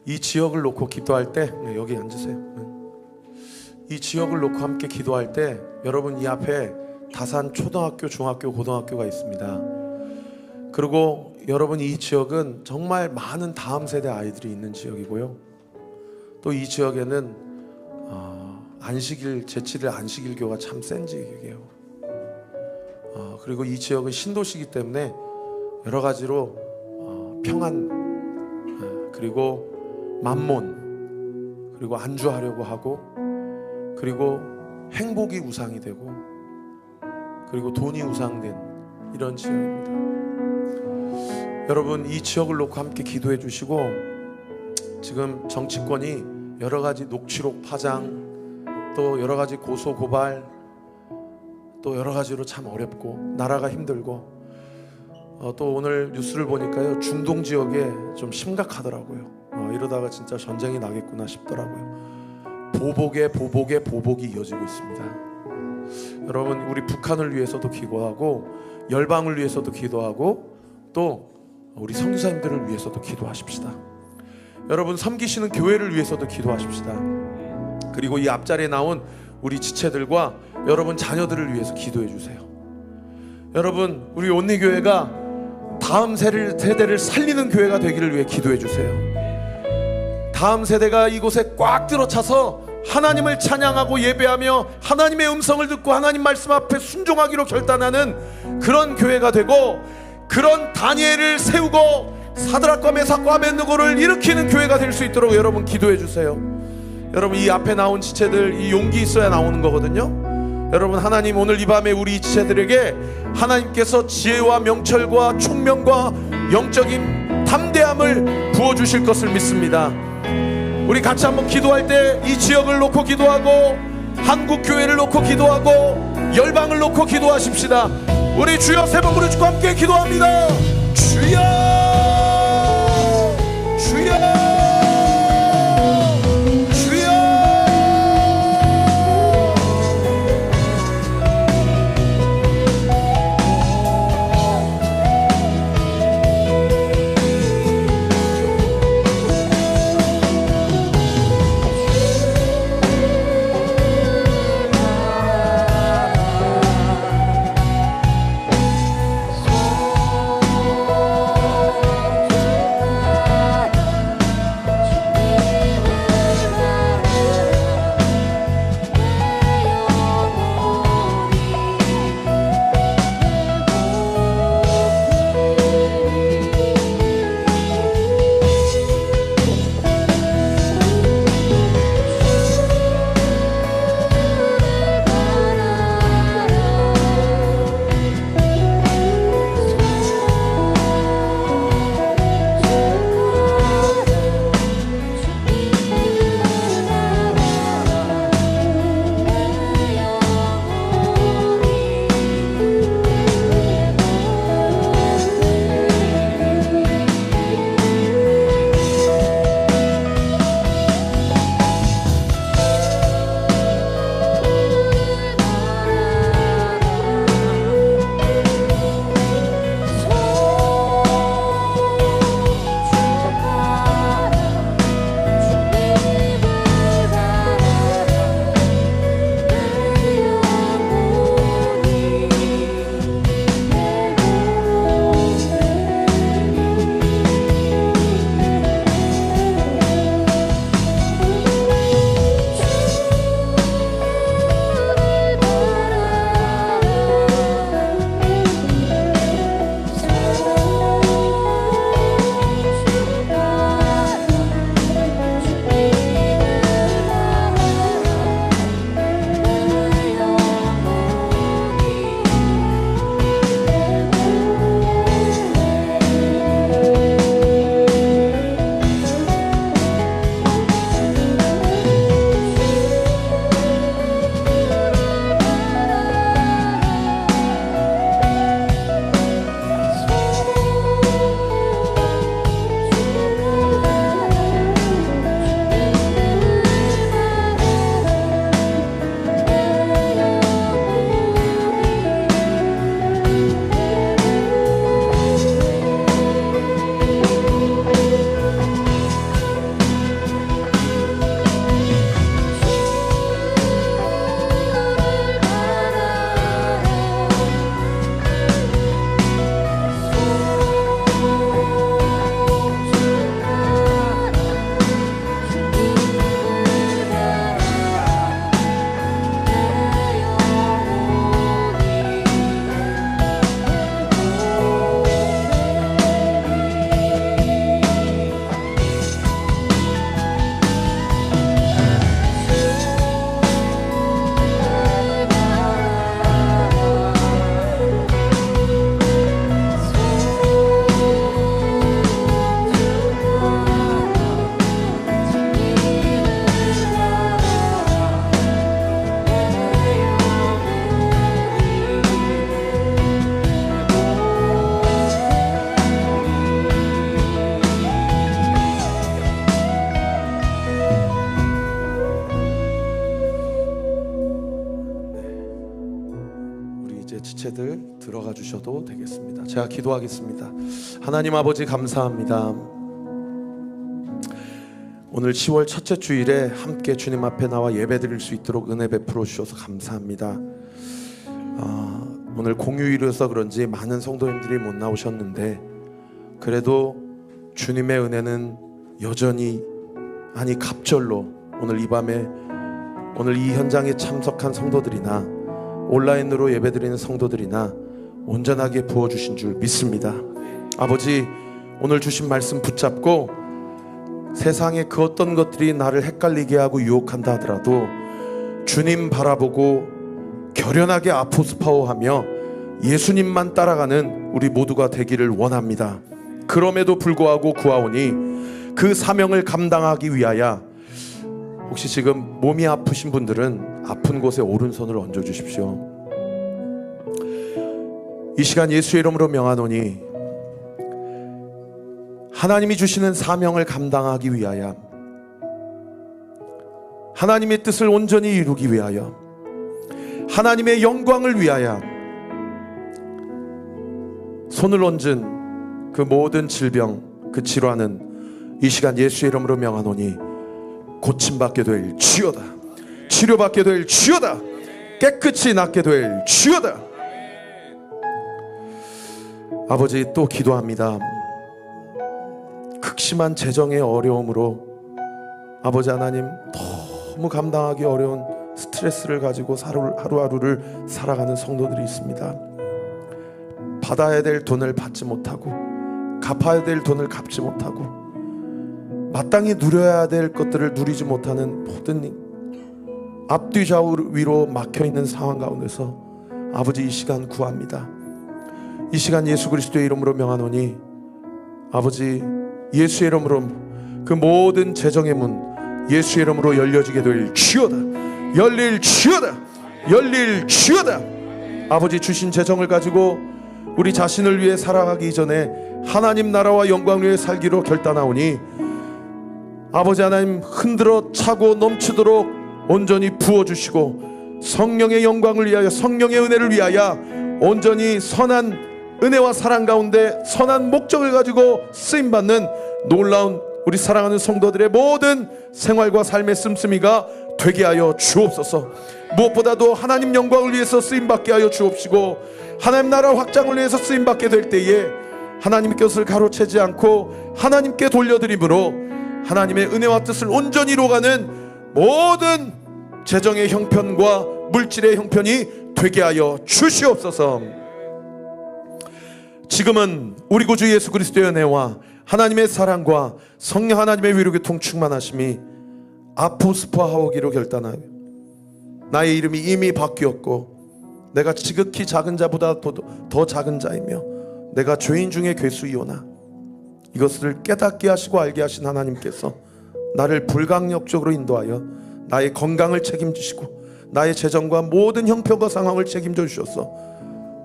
이 지역을 놓고 기도할 때, 여기 앉으세요. 이 지역을 놓고 함께 기도할 때 여러분, 이 앞에 다산 초등학교, 중학교, 고등학교가 있습니다. 그리고 여러분, 이 지역은 정말 많은 다음 세대 아이들이 있는 지역이고요, 또 이 지역에는 안식일, 제7일 안식일교가 참 센 지역이에요. 그리고 이 지역은 신도시이기 때문에 여러 가지로 평안, 그리고 만몬, 그리고 안주하려고 하고, 그리고 행복이 우상이 되고, 그리고 돈이 우상된 이런 지역입니다. 여러분, 이 지역을 놓고 함께 기도해 주시고, 지금 정치권이 여러 가지 녹취록 파장, 또 여러 가지 고소 고발, 또 여러 가지로 참 어렵고 나라가 힘들고, 또 오늘 뉴스를 보니까요, 중동 지역에 좀 심각하더라고요. 이러다가 진짜 전쟁이 나겠구나 싶더라고요. 보복이 이어지고 있습니다. 여러분, 우리 북한을 위해서도 기도하고 열방을 위해서도 기도하고 또 우리 선교사님들을 위해서도 기도하십시다. 여러분, 섬기시는 교회를 위해서도 기도하십시다. 그리고 이 앞자리에 나온 우리 지체들과 여러분 자녀들을 위해서 기도해 주세요. 여러분, 우리 온리교회가 다음 세대를 살리는 교회가 되기를 위해 기도해 주세요. 다음 세대가 이곳에 꽉 들어차서 하나님을 찬양하고 예배하며 하나님의 음성을 듣고 하나님 말씀 앞에 순종하기로 결단하는 그런 교회가 되고, 그런 다니엘을 세우고 사드락과 메삭과 아벳느고를 일으키는 교회가 될 수 있도록 여러분 기도해 주세요. 여러분, 이 앞에 나온 지체들, 이 용기 있어야 나오는 거거든요. 여러분, 하나님 오늘 이 밤에 우리 지체들에게 하나님께서 지혜와 명철과 총명과 영적인 담대함을 부어주실 것을 믿습니다. 우리 같이 한번 기도할 때 이 지역을 놓고 기도하고 한국교회를 놓고 기도하고 열방을 놓고 기도하십시다. 우리 주여 세 번 부르짖고 함께 기도합니다. 주여, 주여, 주셔도 되겠습니다. 제가 기도하겠습니다. 하나님 아버지 감사합니다. 오늘 10월 첫째 주일에 함께 주님 앞에 나와 예배드릴 수 있도록 은혜 베풀어 주셔서 감사합니다. 오늘 공휴일이어서 그런지 많은 성도님들이 못 나오셨는데 그래도 주님의 은혜는 여전히 갑절로 오늘 이 밤에 오늘 이 현장에 참석한 성도들이나 온라인으로 예배드리는 성도들이나 온전하게 부어주신 줄 믿습니다. 아버지, 오늘 주신 말씀 붙잡고 세상의 그 어떤 것들이 나를 헷갈리게 하고 유혹한다 하더라도 주님 바라보고 결연하게 아포스파오하며 예수님만 따라가는 우리 모두가 되기를 원합니다. 그럼에도 불구하고 구하오니 그 사명을 감당하기 위하여 혹시 지금 몸이 아프신 분들은 아픈 곳에 오른손을 얹어 주십시오. 이 시간 예수의 이름으로 명하노니 하나님이 주시는 사명을 감당하기 위하여 하나님의 뜻을 온전히 이루기 위하여 하나님의 영광을 위하여 손을 얹은 그 모든 질병, 그 질환은 이 시간 예수의 이름으로 명하노니 고침받게 될 주여다. 치료받게 될 주여다. 깨끗이 낫게 될 주여다. 아버지, 또 기도합니다. 극심한 재정의 어려움으로 아버지 하나님 너무 감당하기 어려운 스트레스를 가지고 하루하루를 살아가는 성도들이 있습니다. 받아야 될 돈을 받지 못하고 갚아야 될 돈을 갚지 못하고 마땅히 누려야 될 것들을 누리지 못하는 모든 앞뒤 좌우로 막혀있는 상황 가운데서 아버지 이 시간 구합니다. 이 시간 예수 그리스도의 이름으로 명하노니 아버지 예수의 이름으로 그 모든 재정의 문 예수의 이름으로 열려지게 될 주여다. 열릴 주여다. 열릴 주여다. 아버지 주신 재정을 가지고 우리 자신을 위해 살아가기 전에 하나님 나라와 영광을 위해 살기로 결단하오니 아버지 하나님 흔들어 차고 넘치도록 온전히 부어주시고 성령의 영광을 위하여 성령의 은혜를 위하여 온전히 선한 은혜와 사랑 가운데 선한 목적을 가지고 쓰임받는 놀라운 우리 사랑하는 성도들의 모든 생활과 삶의 씀씀이가 되게 하여 주옵소서. 무엇보다도 하나님 영광을 위해서 쓰임받게 하여 주옵시고 하나님 나라 확장을 위해서 쓰임받게 될 때에 하나님의 것을 가로채지 않고 하나님께 돌려드림으로 하나님의 은혜와 뜻을 온전히 이루어가는 모든 재정의 형편과 물질의 형편이 되게 하여 주시옵소서. 지금은 우리 구주 예수 그리스도의 은혜와 하나님의 사랑과 성령 하나님의 위로의 통충만하심이 아포스포하오기로 결단하여 나의 이름이 이미 바뀌었고 내가 지극히 작은 자보다 더 작은 자이며 내가 죄인 중에 괴수이오나 이것을 깨닫게 하시고 알게 하신 하나님께서 나를 불강력적으로 인도하여 나의 건강을 책임지시고 나의 재정과 모든 형편과 상황을 책임져 주셔서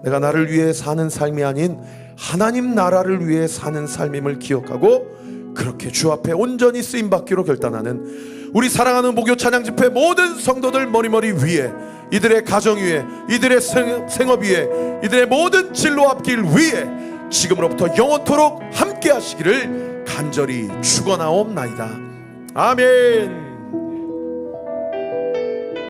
내가 나를 위해 사는 삶이 아닌 하나님 나라를 위해 사는 삶임을 기억하고 그렇게 주 앞에 온전히 쓰임받기로 결단하는 우리 사랑하는 목요 찬양 집회 모든 성도들 머리머리 위에 이들의 가정 위에 이들의 생업 위에 이들의 모든 진로 앞길 위에 지금으로부터 영원토록 함께 하시기를 간절히 축원하옵나이다. 아멘.